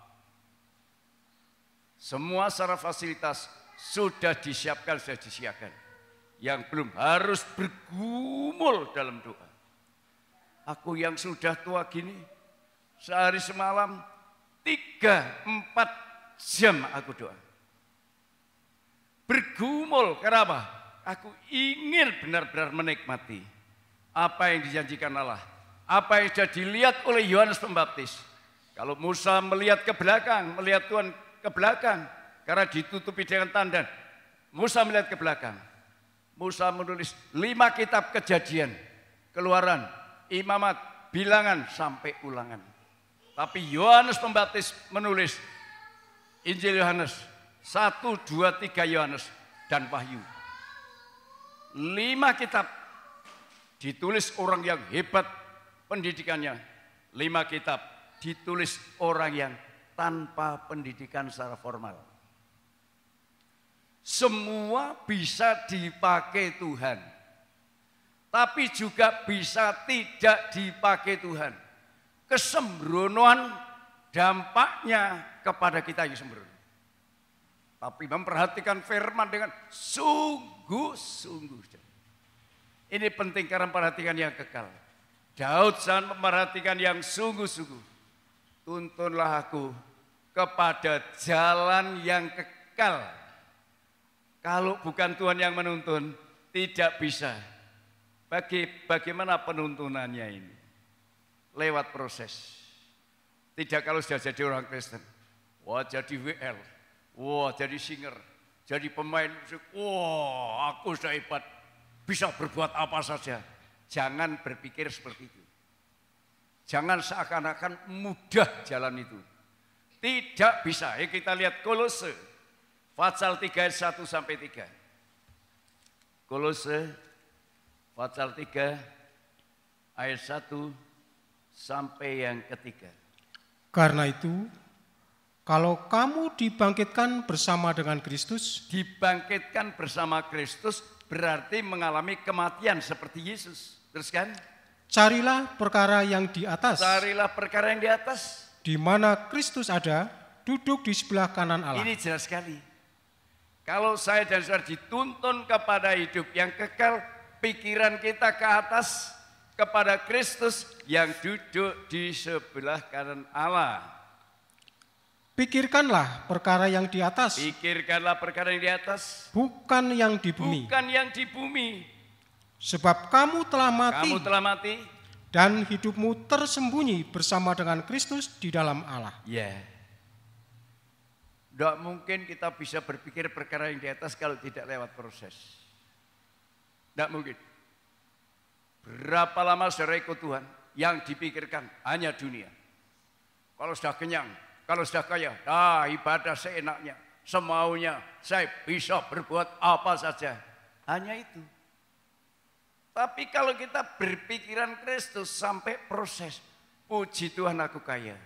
Semua secara fasilitas sudah disiapkan, sudah disiapkan. Yang belum harus bergumul dalam doa. Aku yang sudah tua gini, sehari semalam 3-4 jam aku doa. Bergumul, kenapa? Aku ingin benar-benar menikmati apa yang dijanjikan Allah, apa yang sudah dilihat oleh Yohanes Pembaptis. Kalau Musa melihat ke belakang, melihat Tuhan ke belakang, karena ditutupi dengan tandan, Musa melihat ke belakang. Musa menulis 5 kitab Kejadian, Keluaran, Imamat, Bilangan, sampai Ulangan. Tapi Yohanes Pembaptis menulis Injil Yohanes, 1, 2, 3 Yohanes, dan Wahyu. 5 kitab ditulis orang yang hebat pendidikannya. 5 kitab ditulis orang yang tanpa pendidikan secara formal. Semua bisa dipakai Tuhan, tapi juga bisa tidak dipakai Tuhan. Kesembronoan dampaknya kepada kita yang sembrono. Tapi memperhatikan firman dengan sungguh-sungguh. Ini penting karena memperhatikan yang kekal. Daud sangat memperhatikan yang sungguh-sungguh. Tuntunlah aku kepada jalan yang kekal. Kalau bukan Tuhan yang menuntun, tidak bisa. Bagaimana penuntunannya ini? Lewat proses. Tidak kalau sudah jadi orang Kristen. Wah jadi WL, wah jadi singer, jadi pemain musik. Wah aku sudah hebat, bisa berbuat apa saja. Jangan berpikir seperti itu. Jangan seakan-akan mudah jalan itu. Tidak bisa. Ya kita lihat Kolose. Pasal 3 ayat 1 sampai 3. Kolose pasal 3 ayat 1 sampai yang ketiga. Karena itu, kalau kamu dibangkitkan bersama dengan Kristus, dibangkitkan bersama Kristus berarti mengalami kematian seperti Yesus. Terus kan? Carilah perkara yang di atas. Carilah perkara yang di atas. Di mana Kristus ada, duduk di sebelah kanan Allah. Ini jelas sekali. Kalau saya dan saudara dituntun kepada hidup yang kekal, pikiran kita ke atas kepada Kristus yang duduk di sebelah kanan Allah. Pikirkanlah perkara yang di atas. Pikirkanlah perkara yang di atas. Bukan yang di bumi. Bukan yang di bumi. Sebab kamu telah mati. Kamu telah mati. Dan hidupmu tersembunyi bersama dengan Kristus di dalam Allah. Ya. Tidak mungkin kita bisa berpikir perkara yang di atas kalau tidak lewat proses. Tidak mungkin. Berapa lama saudara ikut Tuhan yang dipikirkan hanya dunia. Kalau sudah kenyang, kalau sudah kaya, ibadah seenaknya, semaunya, saya bisa berbuat apa saja. Hanya itu. Tapi kalau kita berpikiran Kristus sampai proses, puji Tuhan aku kaya.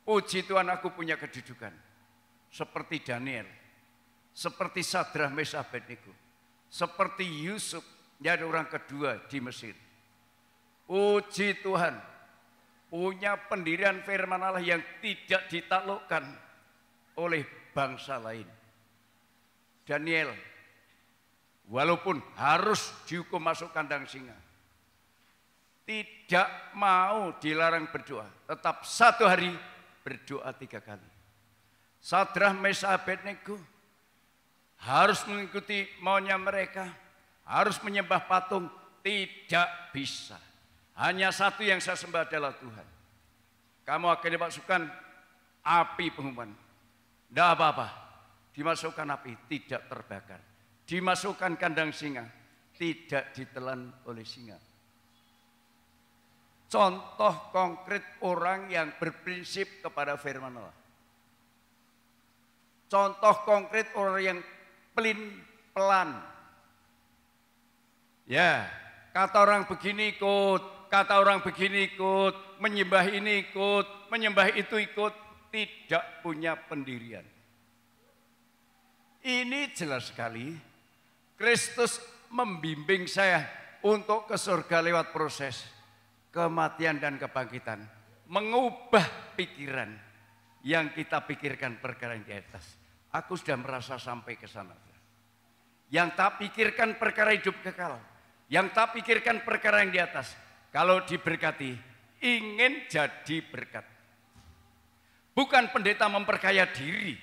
Puji Tuhan aku punya kedudukan. Seperti Daniel. Seperti Sadrah Mesah Abednego. Seperti Yusuf. Dia ada orang kedua di Mesir. Puji Tuhan. Punya pendirian firman Allah yang tidak ditaklukkan oleh bangsa lain. Daniel. Walaupun harus dihukum masuk kandang singa. Tidak mau dilarang berdoa. Tetap satu hari berdoa 3 kali. Sadrah Mesah Abednego harus mengikuti maunya mereka, harus menyembah patung, tidak bisa. Hanya satu yang saya sembah adalah Tuhan. Kamu akan dimasukkan api pengumuman. Tidak apa-apa, dimasukkan api, tidak terbakar. Dimasukkan kandang singa, tidak ditelan oleh singa. Contoh konkret orang yang berprinsip kepada firman Allah. Contoh konkret orang yang pelin-pelan. Ya, kata orang begini ikut, kata orang begini ikut, menyembah ini ikut, menyembah itu ikut, tidak punya pendirian. Ini jelas sekali, Kristus membimbing saya untuk ke surga lewat proses kematian dan kebangkitan, mengubah pikiran yang kita pikirkan perkara yang di atas. Aku sudah merasa sampai ke sana. Yang tak pikirkan perkara hidup kekal, yang tak pikirkan perkara yang di atas. Kalau diberkati, ingin jadi berkat. Bukan pendeta memperkaya diri,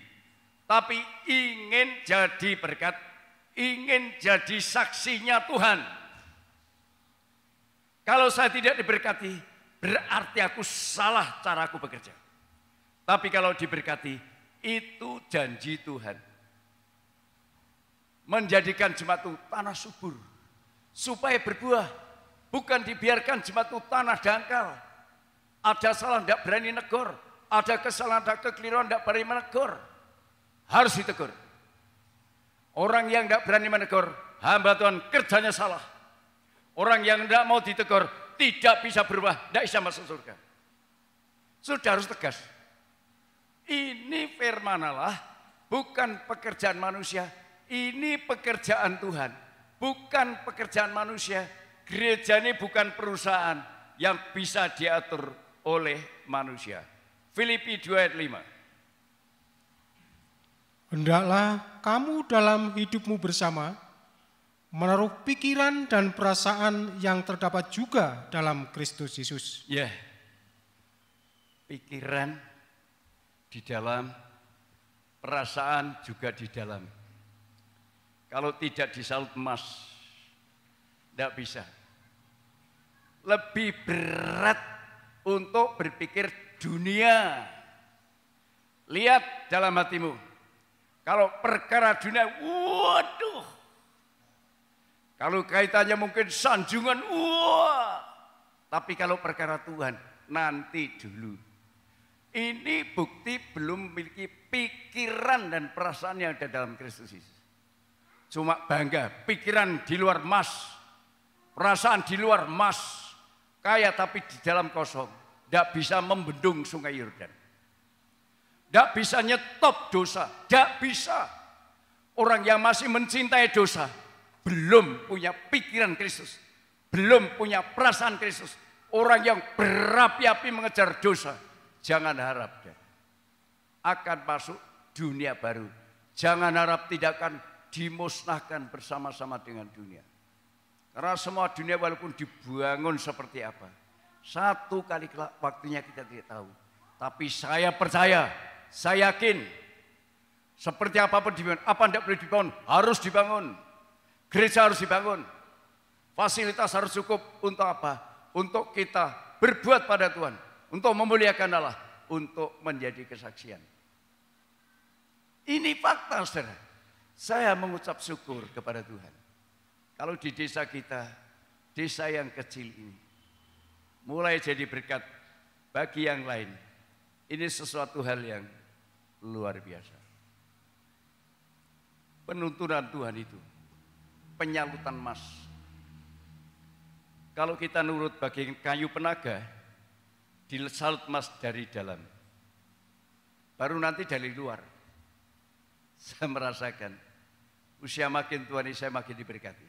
tapi ingin jadi berkat, ingin jadi saksinya Tuhan. Kalau saya tidak diberkati, berarti aku salah cara aku bekerja. Tapi kalau diberkati, itu janji Tuhan. Menjadikan jemaat itu tanah subur, supaya berbuah. Bukan dibiarkan jemaat itu tanah dangkal. Ada salah tidak berani negor, ada kesalahan, ada kekeliruan tidak berani menegur. Harus ditegur. Orang yang tidak berani menegur, hamba Tuhan kerjanya salah. Orang yang tidak mau ditegur, tidak bisa berubah, tidak bisa masuk surga. Sudah harus tegas. Ini firman Allah, bukan pekerjaan manusia. Ini pekerjaan Tuhan, bukan pekerjaan manusia. Gereja ini bukan perusahaan yang bisa diatur oleh manusia. Filipi 2 ayat 5. Hendaklah kamu dalam hidupmu bersama menaruh pikiran dan perasaan yang terdapat juga dalam Kristus Yesus. Ya, pikiran di dalam, perasaan juga di dalam. Kalau tidak disalut emas, tidak bisa. Lebih berat untuk berpikir dunia. Lihat dalam hatimu. Kalau perkara dunia, waduh. Kalau kaitannya mungkin sanjungan, wah. Tapi kalau perkara Tuhan, nanti dulu. Ini bukti belum memiliki pikiran dan perasaan yang ada dalam Kristus Yesus. Cuma bangga, pikiran di luar emas, perasaan di luar emas, kaya tapi di dalam kosong. Tidak bisa membendung sungai Yordan. Tidak bisa nyetop dosa, tidak bisa. Orang yang masih mencintai dosa, belum punya pikiran Kristus, belum punya perasaan Kristus. Orang yang berapi-api mengejar dosa, jangan harap akan masuk dunia baru. Jangan harap tidak akan dimusnahkan bersama-sama dengan dunia. Karena semua dunia walaupun dibangun seperti apa, satu kali kelak waktunya kita tidak tahu. Tapi saya percaya, saya yakin, seperti apapun dibangun, apa tidak boleh dibangun, harus dibangun. Gereja harus dibangun. Fasilitas harus cukup untuk apa? Untuk kita berbuat pada Tuhan, untuk memuliakan Allah, untuk menjadi kesaksian. Ini fakta, saudara. Saya mengucap syukur kepada Tuhan. Kalau di desa kita, desa yang kecil ini, mulai jadi berkat bagi yang lain. Ini sesuatu hal yang luar biasa. Penuntunan Tuhan itu, penyalutan emas. Kalau kita nurut bagi kayu penaga, disalut emas dari dalam. Baru nanti dari luar. Saya merasakan usia makin tua ini saya makin diberkati.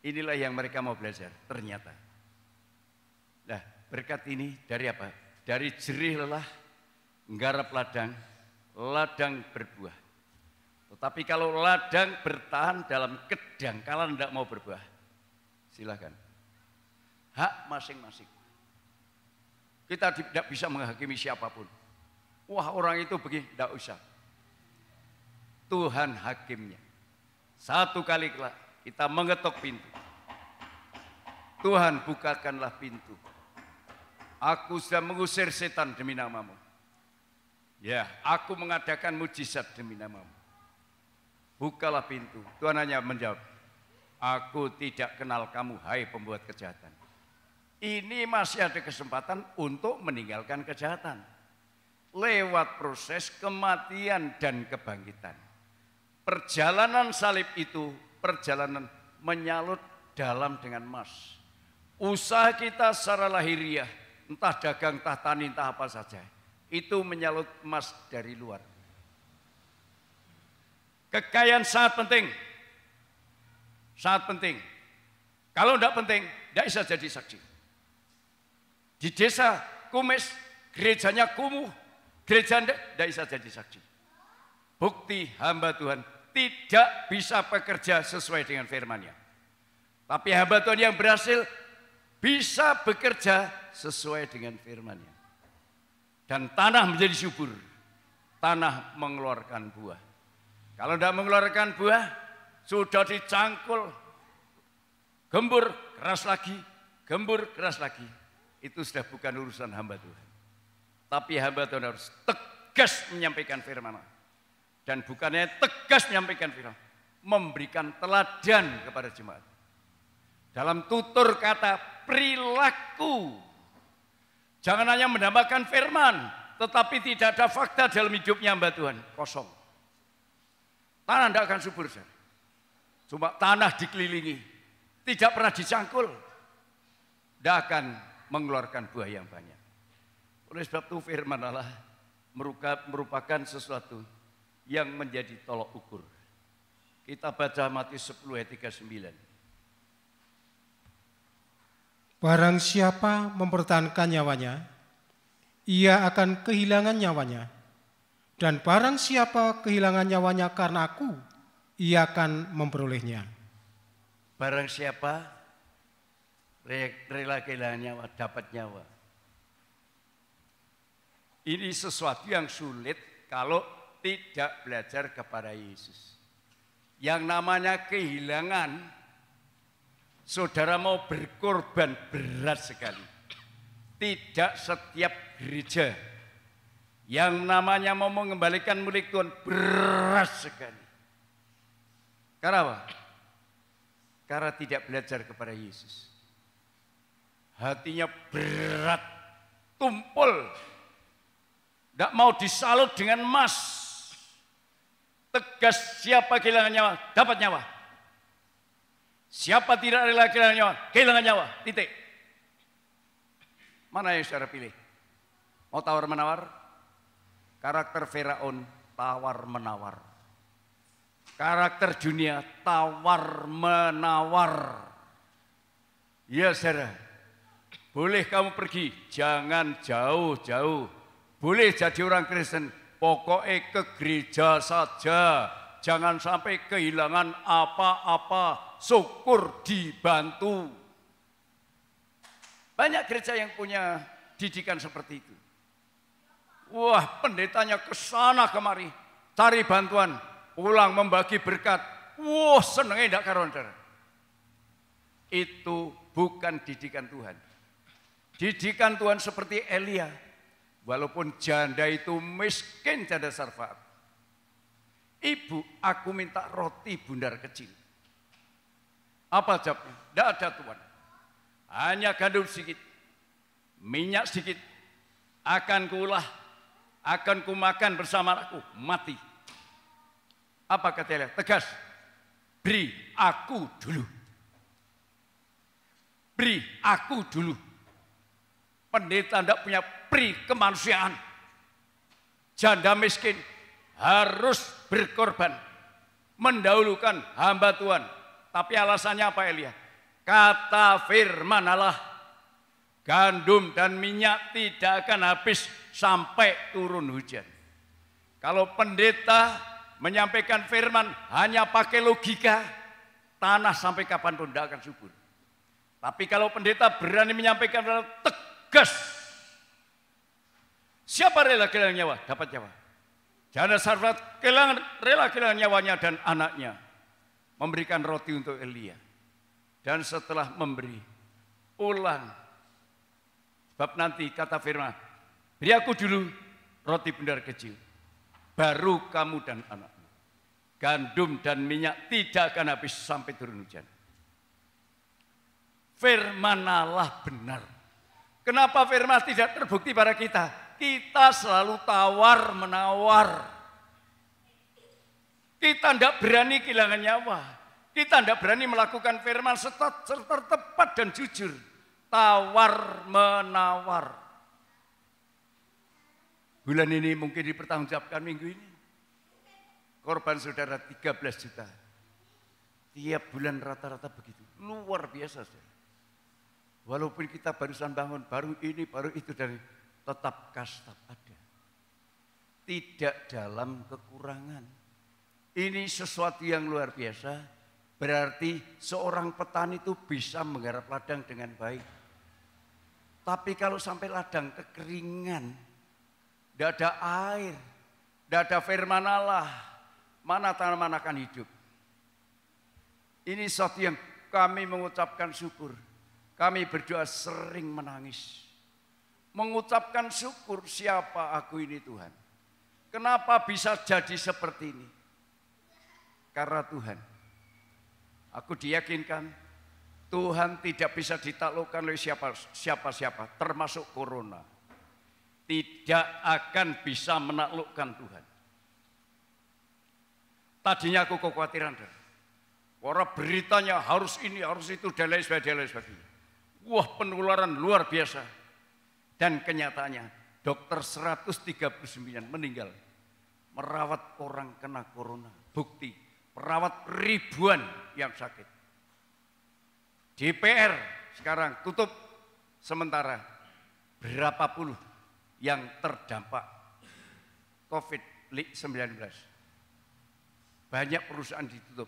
Inilah yang mereka mau belajar ternyata. Nah, berkat ini dari apa? Dari jerih lelah, nggarap ladang, ladang berbuah. Tetapi kalau ladang bertahan dalam kedangkalan tidak mau berbuah, silakan. Hak masing-masing. Kita tidak bisa menghakimi siapapun. Wah, orang itu begini, tidak usah. Tuhan hakimnya. Satu kali kita mengetuk pintu. Tuhan, bukakanlah pintu. Aku sudah mengusir setan demi namamu. Ya, aku mengadakan mujizat demi namamu. Bukalah pintu. Tuhan hanya menjawab, aku tidak kenal kamu, hai pembuat kejahatan. Ini masih ada kesempatan untuk meninggalkan kejahatan. Lewat proses kematian dan kebangkitan. Perjalanan salib itu perjalanan menyalut dalam dengan emas. Usaha kita secara lahiriah, entah dagang, entah tani, entah apa saja, itu menyalut emas dari luar. Kekayaan sangat penting. Sangat penting. Kalau tidak penting, tidak bisa jadi saksi. Di desa kumis, gerejanya kumuh, gereja tidak bisa jadi saksi. Bukti hamba Tuhan tidak bisa bekerja sesuai dengan firman-Nya. Tapi hamba Tuhan yang berhasil bisa bekerja sesuai dengan firman-Nya. Dan tanah menjadi subur. Tanah mengeluarkan buah. Kalau tidak mengeluarkan buah, sudah dicangkul, gembur, keras lagi, gembur, keras lagi. Itu sudah bukan urusan hamba Tuhan. Tapi hamba Tuhan harus tegas menyampaikan firman Allah. Dan bukannya tegas menyampaikan firman, memberikan teladan kepada jemaat. Dalam tutur kata perilaku. Jangan hanya menambahkan firman, tetapi tidak ada fakta dalam hidupnya hamba Tuhan. Kosong. Tanah tidak akan subur. Cuma tanah dikelilingi. Tidak pernah dicangkul. Tidak akan mengeluarkan buah yang banyak. Oleh sebab itu firman Allah merupakan sesuatu yang menjadi tolok ukur. Kita baca Matius 10 ayat 39. Barang siapa mempertahankan nyawanya, ia akan kehilangan nyawanya. Dan barang siapa kehilangan nyawanya karena aku, ia akan memperolehnya. Barang siapa rela kehilangan nyawa, dapat nyawa. Ini sesuatu yang sulit kalau tidak belajar kepada Yesus. Yang namanya kehilangan, saudara mau berkorban berat sekali. Tidak setiap gereja yang namanya mau mengembalikan milik Tuhan berat sekali. Karena apa? Karena tidak belajar kepada Yesus. Hatinya berat, tumpul. Tidak mau disalut dengan emas. Tegas, siapa kehilangan nyawa, dapat nyawa. Siapa tidak rela kehilangan nyawa, kehilangan nyawa, titik. Mana yang saudara pilih? Mau tawar-menawar? Karakter Firaun, tawar-menawar. Karakter dunia, tawar-menawar. Ya saudara, boleh kamu pergi, jangan jauh-jauh. Boleh jadi orang Kristen, pokoknya ke gereja saja. Jangan sampai kehilangan apa-apa, syukur dibantu. Banyak gereja yang punya didikan seperti itu. Wah, pendetanya ke sana kemari, cari bantuan, pulang membagi berkat. Wah, senengnya tidak karuan. Itu bukan didikan Tuhan. Didikan Tuhan seperti Elia. Walaupun janda itu miskin, janda Sarfat. Ibu, aku minta roti bundar kecil. Apa jawabnya? Tidak ada Tuhan. Hanya gandum sedikit, minyak sedikit. Akan kuulah, akan kumakan bersama aku, mati. Apa kata Elia? Tegas, beri aku dulu. Beri aku dulu. Pendeta tidak punya pri kemanusiaan. Janda miskin harus berkorban, mendahulukan hamba Tuhan. Tapi alasannya apa Elia? Kata firman Allah, gandum dan minyak tidak akan habis sampai turun hujan. Kalau pendeta menyampaikan firman hanya pakai logika, tanah sampai kapanpun tidak akan subur. Tapi kalau pendeta berani menyampaikan tegas, siapa rela kehilangan nyawa, dapat nyawa. Janda Sarfat rela kehilangan nyawanya dan anaknya, memberikan roti untuk Elia. Dan setelah memberi, pulang. Sebab nanti kata firman, beri aku dulu roti bundar kecil, baru kamu dan anakmu. Gandum dan minyak tidak akan habis sampai turun hujan. Firman Allah benar. Kenapa firman tidak terbukti pada kita? Kita selalu tawar-menawar. Kita tidak berani kehilangan nyawa. Kita tidak berani melakukan firman serta tepat dan jujur. Tawar-menawar. Bulan ini mungkin dipertanggungjawabkan minggu ini. Korban saudara 13 juta. Tiap bulan rata-rata begitu. Luar biasa saudara. Walaupun kita barusan bangun, baru ini, baru itu, dari tetap kas tetap ada. Tidak dalam kekurangan. Ini sesuatu yang luar biasa. Berarti seorang petani itu bisa menggarap ladang dengan baik. Tapi kalau sampai ladang kekeringan, tidak ada air, tidak ada firman Allah, mana tanaman akan hidup? Ini sesuatu yang kami mengucapkan syukur. Kami berdoa sering menangis. Mengucapkan syukur, siapa aku ini Tuhan. Kenapa bisa jadi seperti ini? Karena Tuhan. Aku diyakinkan Tuhan tidak bisa ditaklukkan oleh siapa-siapa, termasuk corona. Tidak akan bisa menaklukkan Tuhan. Tadinya aku kekhawatiran. Orang beritanya harus ini, harus itu, dan lain sebagainya. Wah, penularan luar biasa. Dan kenyataannya dokter 139 meninggal. Merawat orang kena corona. Bukti, merawat ribuan yang sakit. DPR sekarang tutup sementara. Berapa puluh yang terdampak COVID-19. Banyak perusahaan ditutup.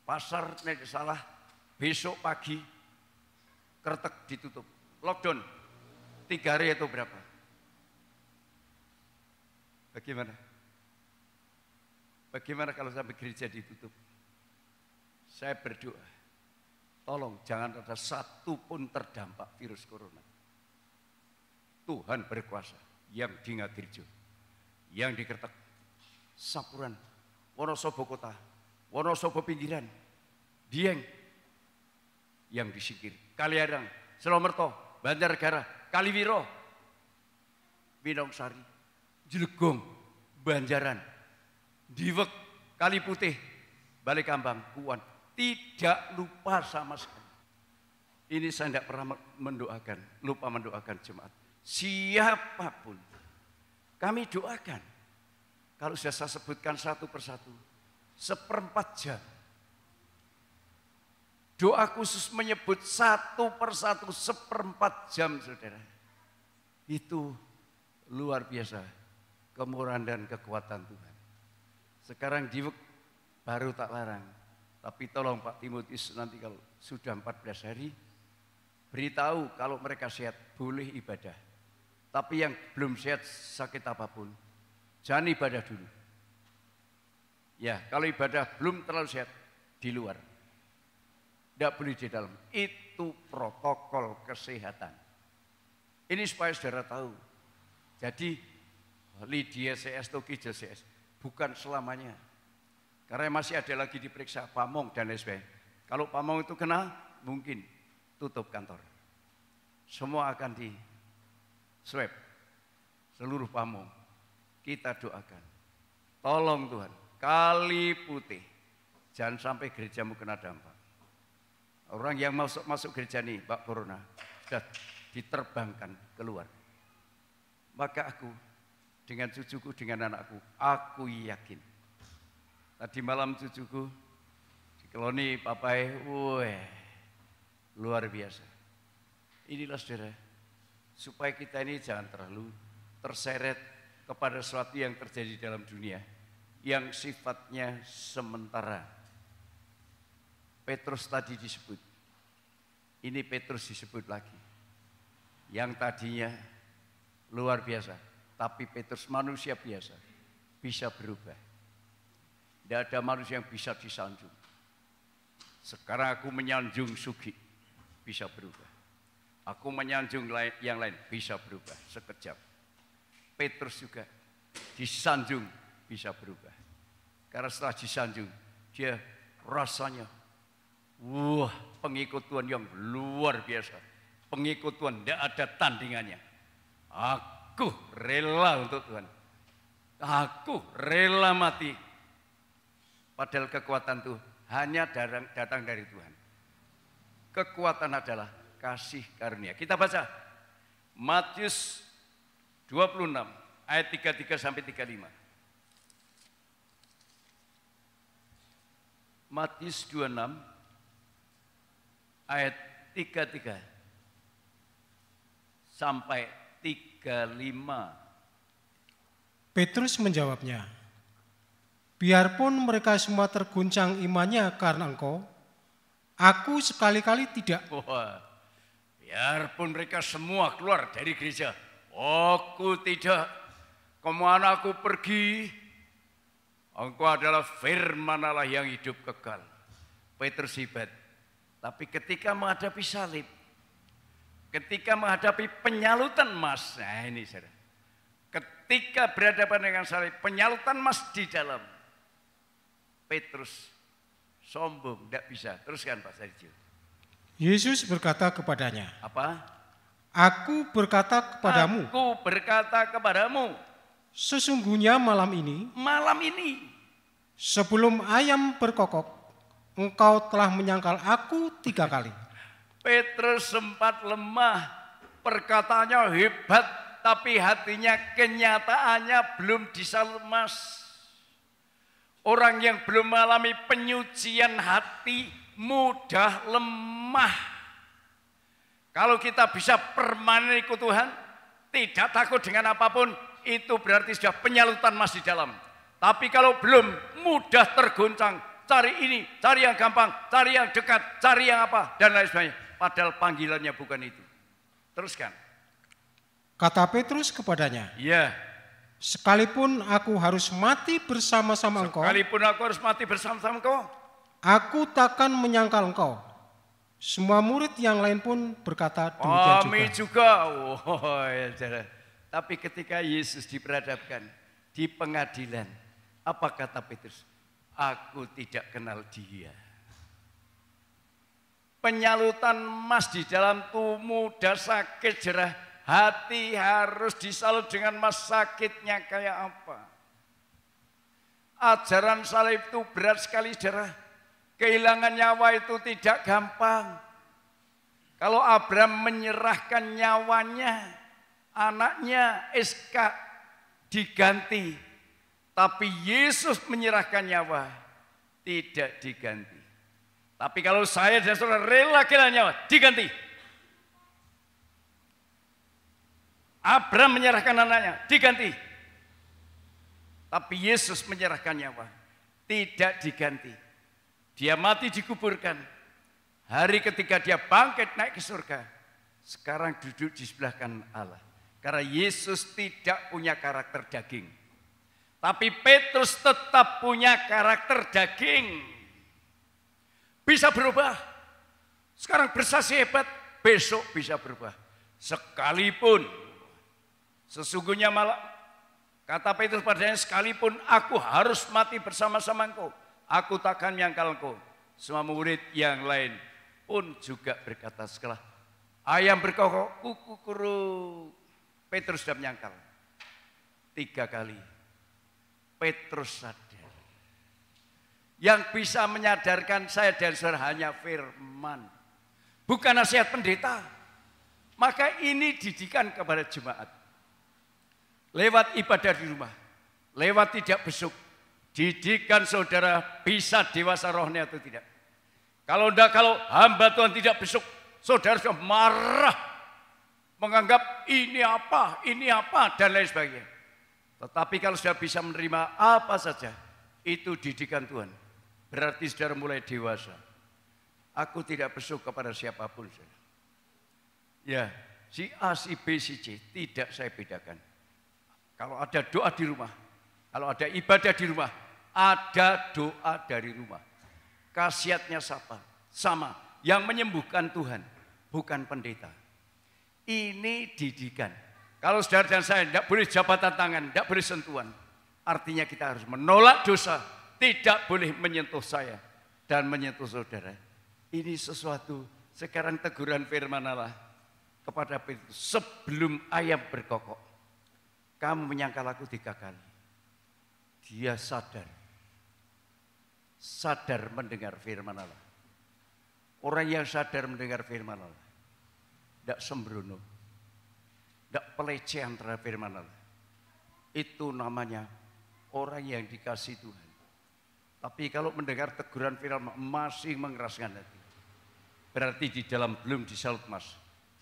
Pasar nek salah besok pagi Kretek ditutup. Lockdown 3 hari atau berapa? Bagaimana? Bagaimana kalau sampai gereja ditutup? Saya berdoa, tolong jangan ada satu pun terdampak virus corona. Tuhan berkuasa, yang di Ngatirjo, yang di Kretek, Sapuran, Wonosobo Kota, Wonosobo Pinggiran, Dieng, yang di Singkir, Kaliadang, Selomerto, Banjarnegara, Kaliwiro, Pinongsari, Jelegong, Banjaran, Diwek, Kaliputih, Balikambang, Kuan, tidak lupa sama sekali. Ini saya tidak pernah lupa mendoakan jemaat. Siapapun, kami doakan. Kalau sudah saya sebutkan satu persatu, 1/4 jam. Doa khusus menyebut satu persatu 1/4 jam, saudara. Itu luar biasa kemurahan dan kekuatan Tuhan. Sekarang Diwek baru tak larang. Tapi tolong Pak Timotius nanti kalau sudah 14 hari, beritahu kalau mereka sehat boleh ibadah. Tapi yang belum sehat sakit apapun, jangan ibadah dulu. Ya, kalau ibadah belum terlalu sehat, di luar. Tidak boleh di dalam. Itu protokol kesehatan. Ini supaya saudara tahu. Jadi Lydia CS, Toki CS bukan selamanya. Karena masih ada lagi diperiksa Pamong dan lain sebagainya. Kalau Pamong itu kena, mungkin tutup kantor. Semua akan di swab. Seluruh Pamong. Kita doakan. Tolong Tuhan, Kaliputih. Jangan sampai gerejamu kena dampak. Orang yang masuk gereja ini, Pak Corona, sudah diterbangkan keluar. Maka aku, dengan cucuku, dengan anakku, aku yakin. Tadi malam cucuku, di koloni papai, luar biasa. Inilah saudara, supaya kita ini jangan terlalu terseret kepada sesuatu yang terjadi dalam dunia, yang sifatnya sementara. Petrus tadi disebut, ini Petrus disebut lagi. Yang tadinya luar biasa, tapi Petrus manusia biasa, bisa berubah. Tidak ada manusia yang bisa disanjung. Sekarang aku menyanjung Sugi, bisa berubah. Aku menyanjung yang lain, bisa berubah sekejap. Petrus juga disanjung, bisa berubah. Karena setelah disanjung, dia rasanya pengikut Tuhan yang luar biasa. Pengikut Tuhan tidak ada tandingannya. Aku rela untuk Tuhan. Aku rela mati. Padahal kekuatan itu hanya datang dari Tuhan. Kekuatan adalah kasih karunia. Kita baca Matius 26 ayat 33 sampai 35. Matius 26 ayat 33 sampai 35. Petrus menjawabnya, biarpun mereka semua terguncang imannya karena engkau, aku sekali-kali tidak. Biarpun mereka semua keluar dari gereja, aku tidak. Kemana aku pergi, engkau adalah firman Allah yang hidup kekal. Petrus hebat. Tapi ketika menghadapi salib, ketika menghadapi penyalutan emas, nah ini saudara. Ketika berhadapan dengan salib, penyalutan emas di dalam, Petrus sombong, tidak bisa. Teruskan Pak Sarjo. Yesus berkata kepadanya, apa? Aku berkata kepadamu. Aku berkata kepadamu. Sesungguhnya malam ini, sebelum ayam berkokok, engkau telah menyangkal aku 3 kali. Petrus sempat lemah, perkataannya hebat, tapi hatinya kenyataannya belum disalut emas. Orang yang belum mengalami penyucian hati mudah lemah. Kalau kita bisa permanen ikut Tuhan, tidak takut dengan apapun, itu berarti sudah penyalutan emas di dalam. Tapi kalau belum, mudah tergoncang. Cari ini, cari yang gampang, cari yang dekat, cari yang apa, dan lain sebagainya. Padahal panggilannya bukan itu. Teruskan. Kata Petrus kepadanya, Iya. sekalipun aku harus mati bersama-sama engkau, Sekalipun aku harus mati bersama-sama engkau, aku takkan menyangkal engkau. Semua murid yang lain pun berkata demikian kami juga. Oh, ya, saudara. Tapi ketika Yesus diperhadapkan di pengadilan, apa kata Petrus? Aku tidak kenal dia. Penyalutan emas di dalam tubuh muda sakit jerah. Hati harus disalut dengan emas, sakitnya kayak apa. Ajaran salib itu berat sekali, saudara. Kehilangan nyawa itu tidak gampang. Kalau Abraham menyerahkan nyawanya, anaknya Iskak diganti. Tapi Yesus menyerahkan nyawa, tidak diganti. Tapi kalau saya dan saudara rela kehilangan nyawa, diganti. Abraham menyerahkan anaknya, diganti. Tapi Yesus menyerahkan nyawa, tidak diganti. Dia mati dikuburkan. Hari ketika dia bangkit naik ke surga, sekarang duduk di sebelah kanan Allah. Karena Yesus tidak punya karakter daging. Tapi Petrus tetap punya karakter daging. Bisa berubah. Sekarang bersaksi hebat, besok bisa berubah. Sekalipun, sesungguhnya malah, kata Petrus padanya, sekalipun aku harus mati bersama-sama engkau, aku takkan menyangkal engkau. Semua murid yang lain pun juga berkata, setelah ayam berkokok, kuku kuruk. Petrus sudah menyangkal. 3 kali. Petrus sadar. Yang bisa menyadarkan saya dan saudara hanya firman. Bukan nasihat pendeta. Maka ini didikan kepada jemaat. Lewat ibadah di rumah. Lewat tidak besuk. Didikan saudara bisa dewasa rohnya atau tidak. Kalau enggak, kalau hamba Tuhan tidak besuk, saudara sudah marah. Menganggap ini apa, dan lain sebagainya. Tetapi kalau sudah bisa menerima apa saja, itu didikan Tuhan. Berarti saudara mulai dewasa. Aku tidak besuk kepada siapapun. Saudara. Ya, si A, si B, si C, tidak saya bedakan. Kalau ada doa di rumah, kalau ada ibadah di rumah, ada doa dari rumah. Khasiatnya sama. Yang menyembuhkan Tuhan, bukan pendeta. Ini didikan. Kalau saudara dan saya tidak boleh jabatan tangan, tidak boleh sentuhan. Artinya kita harus menolak dosa. Tidak boleh menyentuh saya dan menyentuh saudara. Ini sesuatu, sekarang teguran firman Allah kepada Petrus. Sebelum ayam berkokok, kamu menyangkal aku 3 kali. Dia sadar mendengar firman Allah. Orang yang sadar mendengar firman Allah, tidak sembrono, tidak pelecehan terhadap firman Allah. Itu namanya orang yang dikasih Tuhan. Tapi kalau mendengar teguran firman masih mengeraskan hati, berarti di dalam belum disalut emas.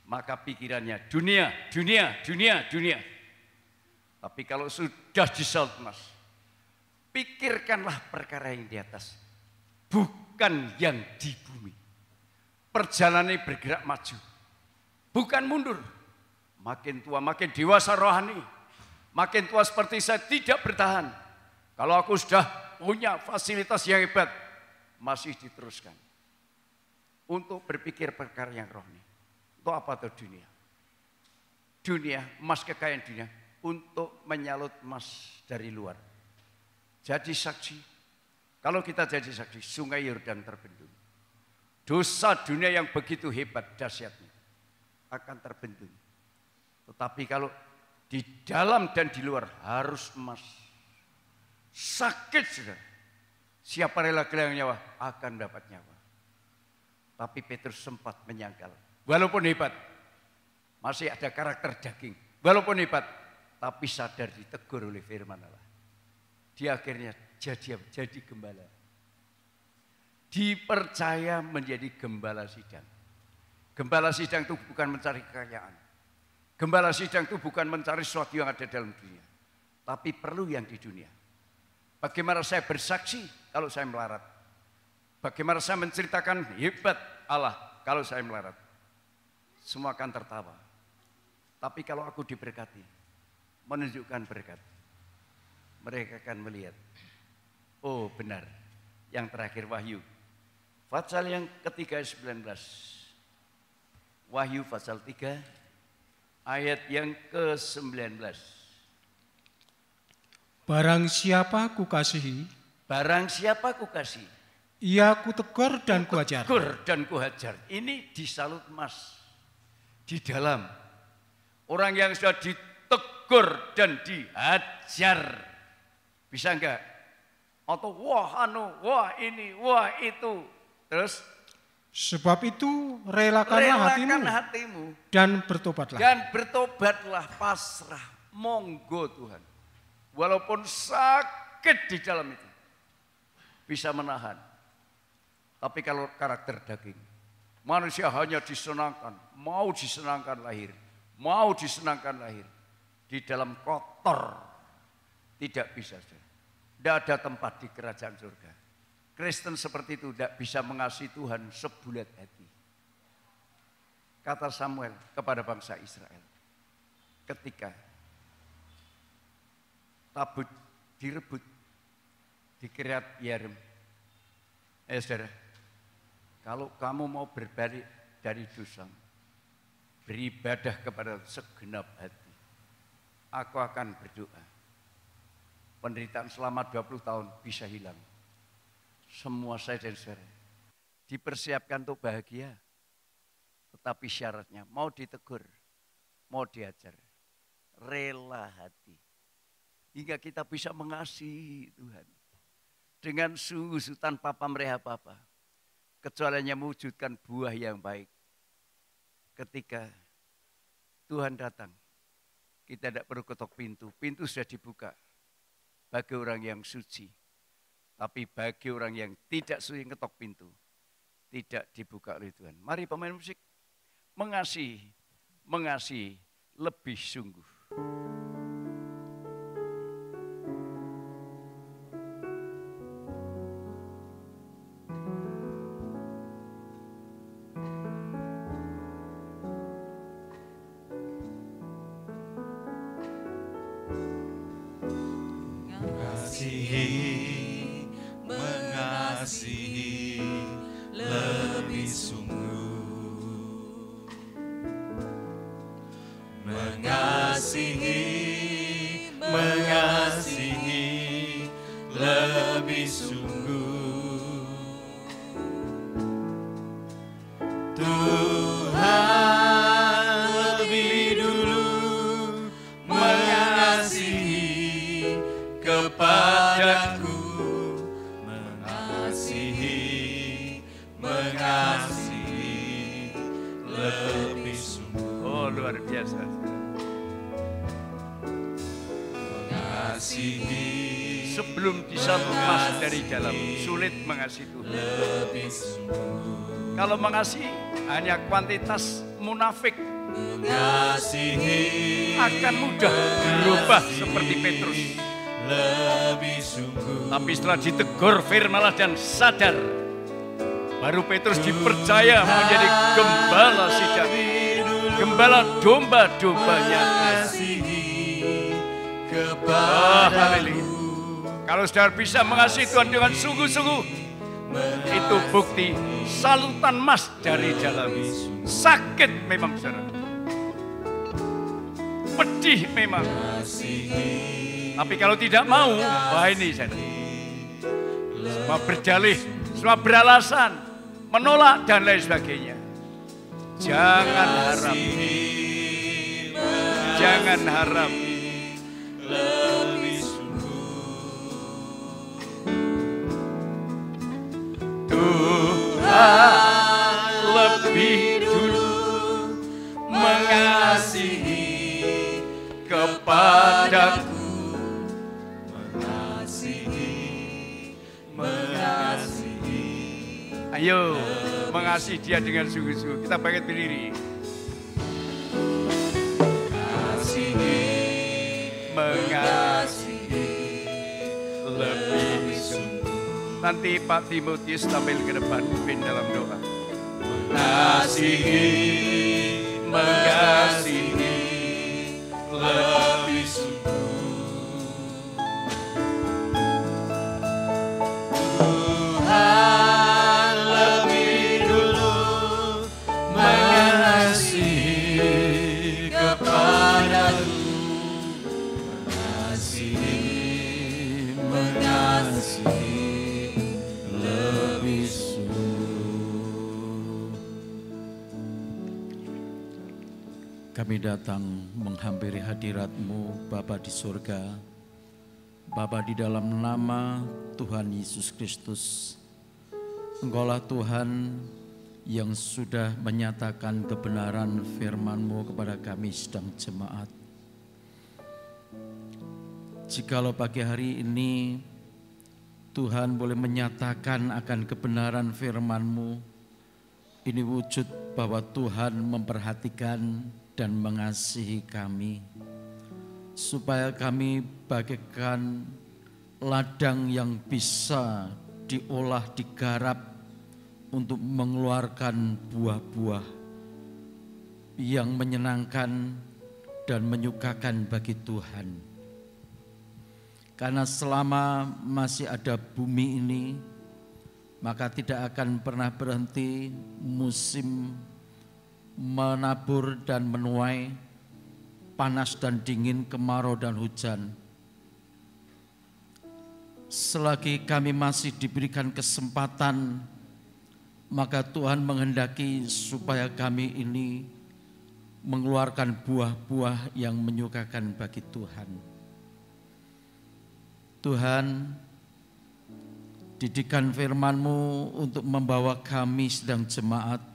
Maka pikirannya dunia. Tapi kalau sudah disalut emas, pikirkanlah perkara yang di atas, bukan yang di bumi. Perjalanannya bergerak maju, bukan mundur. Makin tua, makin dewasa rohani. Makin tua seperti saya tidak bertahan. Kalau aku sudah punya fasilitas yang hebat, masih diteruskan. Untuk berpikir perkara yang rohani. Untuk apa itu dunia? Dunia, emas kekayaan dunia. Untuk menyalut emas dari luar. Jadi saksi. Kalau kita jadi saksi, sungai Yordan terbendung. Dosa dunia yang begitu hebat dahsyatnya akan terbendung. Tetapi kalau di dalam dan di luar harus emas. Sakit sudah. Siapa rela kehilangan nyawa akan dapat nyawa. Tapi Petrus sempat menyangkal. Walaupun hebat, masih ada karakter daging. Walaupun hebat, tapi sadar ditegur oleh firman Allah. Dia akhirnya jadi gembala. Dipercaya menjadi gembala sidang. Gembala sidang itu bukan mencari kekayaan. Gembala sidang itu bukan mencari sesuatu yang ada dalam dunia. Tapi perlu yang di dunia. Bagaimana saya bersaksi kalau saya melarat. Bagaimana saya menceritakan hebat Allah kalau saya melarat. Semua akan tertawa. Tapi kalau aku diberkati, menunjukkan berkat, mereka akan melihat, oh benar, yang terakhir Wahyu. Pasal yang ketiga 19. Wahyu pasal 3, ayat yang ke-19. Barang siapa kukasihi, barang siapa kukasihi, ia kutegur dan kuajar. Tegur dan kuhajar. Ini disalut Mas. Di dalam orang yang sudah ditegur dan dihajar. Bisa enggak? Atau wah wah ini, wah itu. Terus? Sebab itu relakanlah hatimu dan bertobatlah. Dan bertobatlah, pasrah. Monggo Tuhan. Walaupun sakit di dalam itu. Bisa menahan. Tapi kalau karakter daging, manusia hanya disenangkan, mau disenangkan lahir, mau disenangkan lahir. Di dalam kotor, tidak bisa. Tidak ada tempat di kerajaan surga. Kristen seperti itu tidak bisa mengasihi Tuhan sebulat hati. Kata Samuel kepada bangsa Israel, ketika tabut direbut di Kiriat Yearim, saudara, kalau kamu mau berbalik dari dosa, beribadah kepada segenap hati, aku akan berdoa. Penderitaan selama 20 tahun bisa hilang. Semua saya dan saudara dipersiapkan untuk bahagia. Tetapi syaratnya mau ditegur, mau diajar. Rela hati. Hingga kita bisa mengasihi Tuhan. Dengan sungguh tanpa pamrih apa-apa. Kecuali hanya mewujudkan buah yang baik. Ketika Tuhan datang, kita tidak perlu ketok pintu. Pintu sudah dibuka bagi orang yang suci. Tapi bagi orang yang tidak suci ketok pintu, tidak dibuka oleh Tuhan. Mari pemain musik mengasihi lebih sungguh. Mengasihi lebih sungguh, mengasihi lebih sungguh. Tuhan lebih dulu mengasihi kepadaku. Mengasihi lebih sungguh. Oh, luar biasa. Mengasihi sebelum disambut Mas dari dalam, sulit mengasihi Tuhan. Lebih sungguh. Kalau mengasihi hanya kuantitas munafik, mengasihi akan mudah berubah seperti Petrus. Lebih sungguh. Tapi setelah ditegur firman Allah dan sadar, baru Petrus dipercaya menjadi gembala sidang, gembala domba-dombanya. Kalau saudara bisa mengasihi Tuhan dengan sungguh-sungguh, itu bukti salutan Mas dari dalam. Sakit memang saudara, pedih memang, tapi kalau tidak mau, wah ini saudara, semua berdalih, semua beralasan, menolak dan lain sebagainya. Jangan harap, jangan harap. Tuhan lebih dulu mengasihi Ayo, mengasihi Dia dengan sungguh-sungguh. Kita bangkit berdiri. Mengasihi lebih sungguh. Nanti Pak Timotius tampil ke depan, pimpin dalam doa. Mengasihi lebih sungguh. Tuhan lebih dulu mengasihi kepadaku. Mengasihi lebih sungguh. Kami datang menghampiri hadirat-Mu, Bapa di surga. Bapa, di dalam nama Tuhan Yesus Kristus, Engkaulah Tuhan yang sudah menyatakan kebenaran firman-Mu kepada kami sedang jemaat. Jikalau pagi hari ini Tuhan boleh menyatakan akan kebenaran firman-Mu, ini wujud bahwa Tuhan memperhatikan dan mengasihi kami, supaya kami bagaikan ladang yang bisa diolah, digarap untuk mengeluarkan buah-buah yang menyenangkan dan menyukakan bagi Tuhan. Karena selama masih ada bumi ini, maka tidak akan pernah berhenti musim menabur dan menuai, panas dan dingin, kemarau dan hujan. Selagi kami masih diberikan kesempatan, maka Tuhan menghendaki supaya kami ini mengeluarkan buah-buah yang menyukakan bagi Tuhan. Tuhan, didikan firman-Mu untuk membawa kami sedang jemaat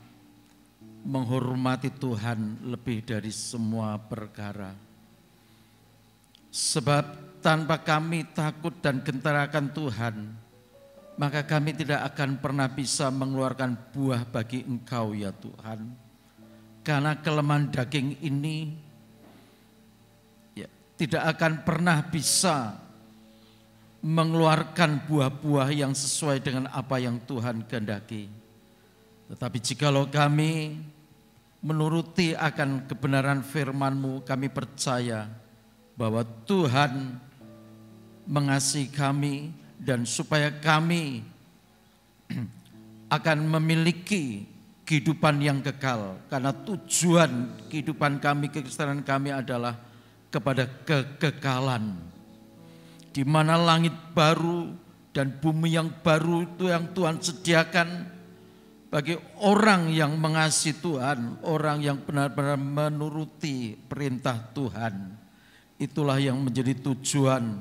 menghormati Tuhan lebih dari semua perkara. Sebab tanpa kami takut dan gentar akan Tuhan, maka kami tidak akan pernah bisa mengeluarkan buah bagi Engkau ya Tuhan. Karena kelemahan daging ini ya, tidak akan pernah bisa mengeluarkan buah-buah yang sesuai dengan apa yang Tuhan kehendaki. Tetapi jikalau kami menuruti akan kebenaran firman-Mu, kami percaya bahwa Tuhan mengasihi kami dan supaya kami akan memiliki kehidupan yang kekal. Karena tujuan kehidupan kami, kekristenan kami adalah kepada kekekalan, di mana langit baru dan bumi yang baru itu yang Tuhan sediakan bagi orang yang mengasihi Tuhan, orang yang benar-benar menuruti perintah Tuhan. Itulah yang menjadi tujuan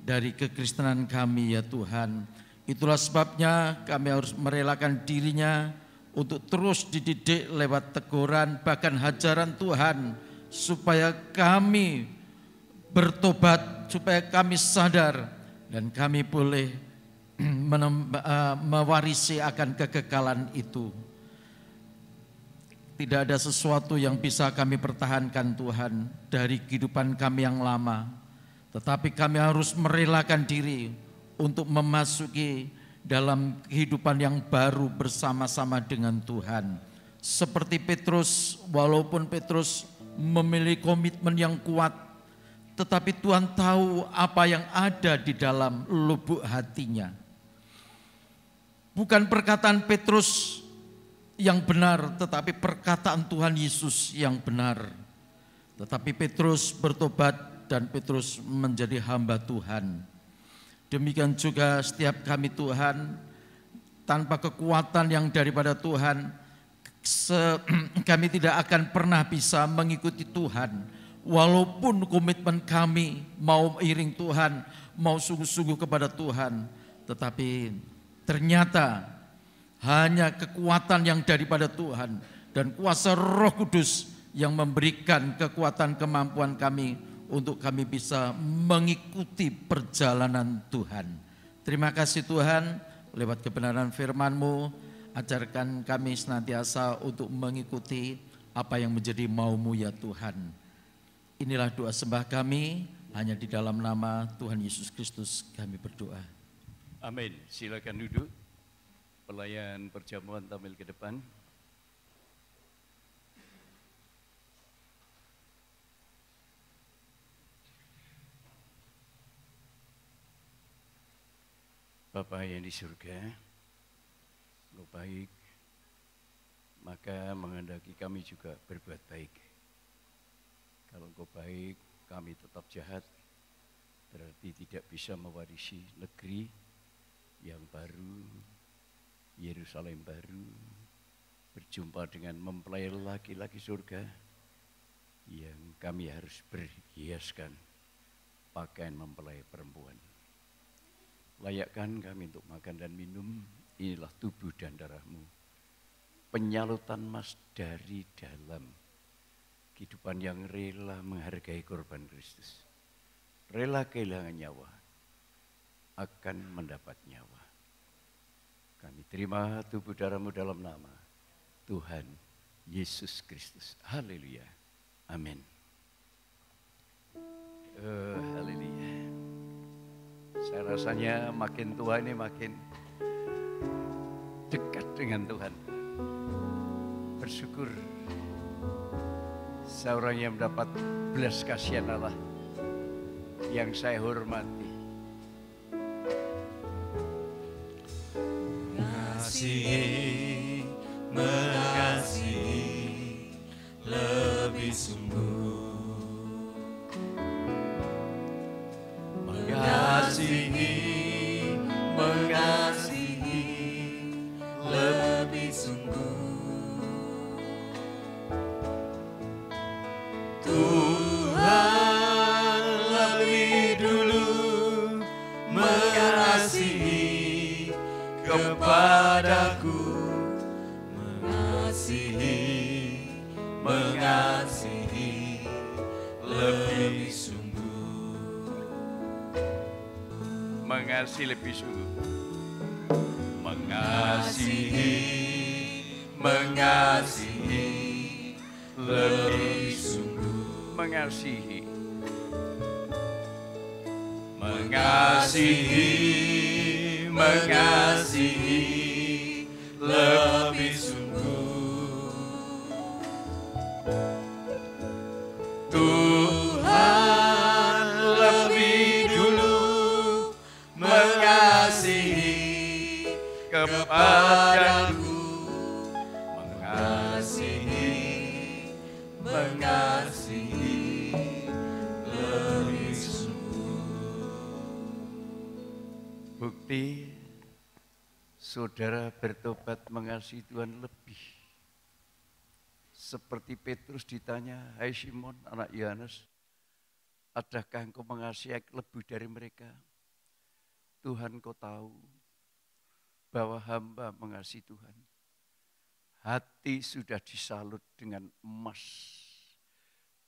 dari kekristenan kami ya Tuhan. Itulah sebabnya kami harus merelakan dirinya untuk terus dididik lewat teguran bahkan hajaran Tuhan, supaya kami bertobat, supaya kami sadar dan kami boleh mewarisi akan kekekalan itu. Tidak ada sesuatu yang bisa kami pertahankan Tuhan dari kehidupan kami yang lama, tetapi kami harus merelakan diri untuk memasuki dalam kehidupan yang baru bersama-sama dengan Tuhan. Seperti Petrus, walaupun Petrus memiliki komitmen yang kuat, tetapi Tuhan tahu apa yang ada di dalam lubuk hatinya. Bukan perkataan Petrus yang benar, tetapi perkataan Tuhan Yesus yang benar. Tetapi Petrus bertobat dan Petrus menjadi hamba Tuhan. Demikian juga setiap kami Tuhan, tanpa kekuatan yang daripada Tuhan, kami tidak akan pernah bisa mengikuti Tuhan. Walaupun komitmen kami mau iring Tuhan, mau sungguh-sungguh kepada Tuhan, tetapi ternyata hanya kekuatan yang daripada Tuhan dan kuasa Roh Kudus yang memberikan kekuatan kemampuan kami untuk kami bisa mengikuti perjalanan Tuhan. Terima kasih Tuhan, lewat kebenaran firman-Mu, Ajarkan kami senantiasa untuk mengikuti apa yang menjadi mau-Mu ya Tuhan. Inilah doa sembah kami, hanya di dalam nama Tuhan Yesus Kristus kami berdoa. Amin. Silakan duduk. Pelayan perjamuan tampil ke depan. Bapa yang di surga, Engkau baik, maka menghendaki kami juga berbuat baik. Kalau Engkau baik, kami tetap jahat, berarti tidak bisa mewarisi negeri yang baru, Yerusalem baru, berjumpa dengan mempelai laki-laki surga yang kami harus berhiaskan pakaian mempelai perempuan. Layakkan kami untuk makan dan minum, inilah tubuh dan darah-Mu. Penyalutan Mas dari dalam kehidupan yang rela menghargai korban Kristus. Rela kehilangan nyawa, akan mendapat nyawa. Kami terima tubuh darah-Mu dalam nama Tuhan Yesus Kristus. Haleluya. Amin. Haleluya. Saya rasanya makin tua ini makin dekat dengan Tuhan. Bersyukur seorang yang mendapat belas kasihan Allah yang saya hormati. Mengasihi, mengasihi lebih sungguh. Mengasihi, mengasihi lebih sungguh. Tuhan lebih dulu mengasihi kepadaku. Mengasihi, mengasihi lebih sungguh. Mengasihi lebih sungguh. Mengasihi, mengasihi lebih sungguh. Mengasihi. Mengasihi, mengasihi lebih sungguh. Tuhan lebih dulu mengasihi kepadaku. Mengasihi, mengasihi lebih sungguh. Bukti saudara bertobat mengasihi Tuhan lebih. Seperti Petrus ditanya, "Hai Simon, anak Yohanes, adakah engkau mengasihi lebih dari mereka?" Tuhan, kau tahu bahwa hamba mengasihi Tuhan. Hati sudah disalut dengan emas.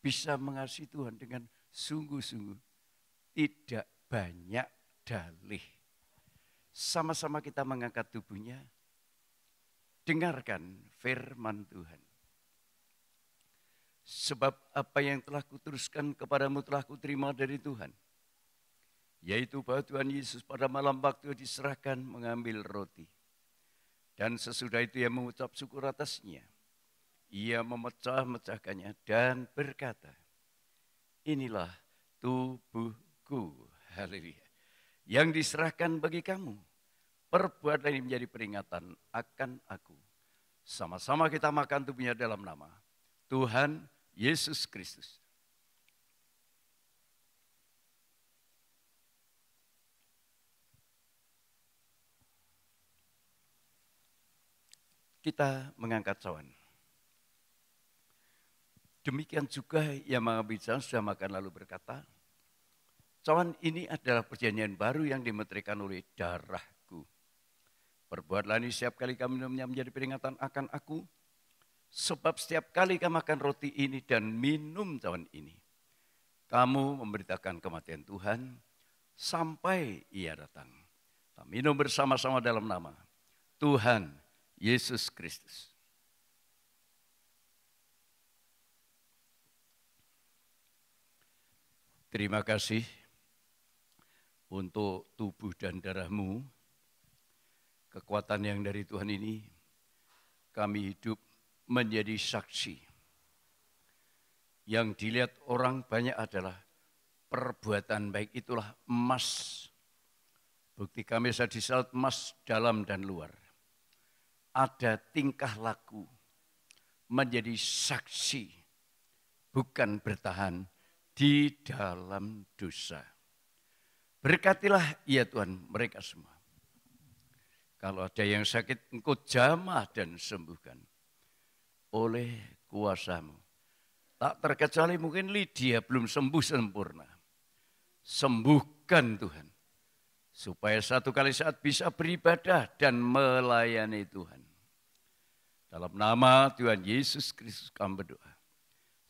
Bisa mengasihi Tuhan dengan sungguh-sungguh. Tidak banyak dalih. Sama-sama kita mengangkat tubuhnya. Dengarkan firman Tuhan. Sebab apa yang telah kuteruskan kepadamu telah kuterima dari Tuhan. Yaitu bahwa Tuhan Yesus pada malam waktu diserahkan mengambil roti. Dan sesudah itu ia mengucap syukur atasnya. Ia memecah-mecahkannya dan berkata, "Inilah tubuhku." Haleluya. Yang diserahkan bagi kamu. Perbuatlah ini menjadi peringatan akan aku. Sama-sama kita makan tubuhnya dalam nama Tuhan Yesus Kristus. Kita mengangkat cawan. Demikian juga yang mengambil cawan sudah makan lalu berkata, "Cawan ini adalah perjanjian baru yang dimeteraikan oleh darahku. Perbuatlah ini setiap kali kamu minumnya menjadi peringatan akan aku. Sebab setiap kali kamu makan roti ini dan minum cawan ini, kamu memberitakan kematian Tuhan sampai ia datang." Kita minum bersama-sama dalam nama Tuhan Yesus Kristus. Terima kasih untuk tubuh dan darah-Mu, kekuatan yang dari Tuhan ini, kami hidup menjadi saksi. Yang dilihat orang banyak adalah perbuatan baik, itulah emas. Bukti kami saat disalat emas dalam dan luar. Ada tingkah laku menjadi saksi, bukan bertahan di dalam dosa. Berkatilah ya Tuhan mereka semua. Kalau ada yang sakit, Engkau jamah dan sembuhkan oleh kuasa-Mu. Tak terkecuali mungkin Lydia belum sembuh sempurna. Sembuhkan Tuhan. Supaya satu kali saat bisa beribadah dan melayani Tuhan. Dalam nama Tuhan Yesus Kristus kami berdoa.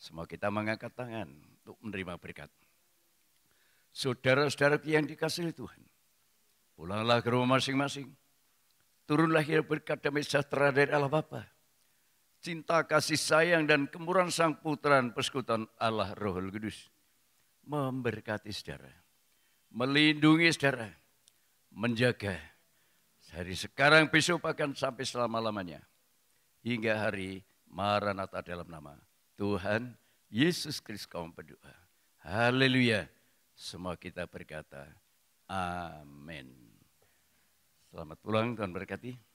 Semua kita mengangkat tangan untuk menerima berkat. Saudara-saudara yang dikasihi Tuhan, pulanglah ke rumah masing-masing. Turunlah berkat damai sejahtera dari Allah Bapa. Cinta kasih sayang dan kemurahan Sang Putra dan persekutuan Allah Roh Kudus. Memberkati saudara, melindungi saudara, menjaga dari sekarang besok bahkan sampai selama-lamanya. Hingga hari Maranatha dalam nama Tuhan Yesus Kristus kami berdoa. Haleluya. Semua kita berkata, amin. Selamat pulang, Tuhan berkati.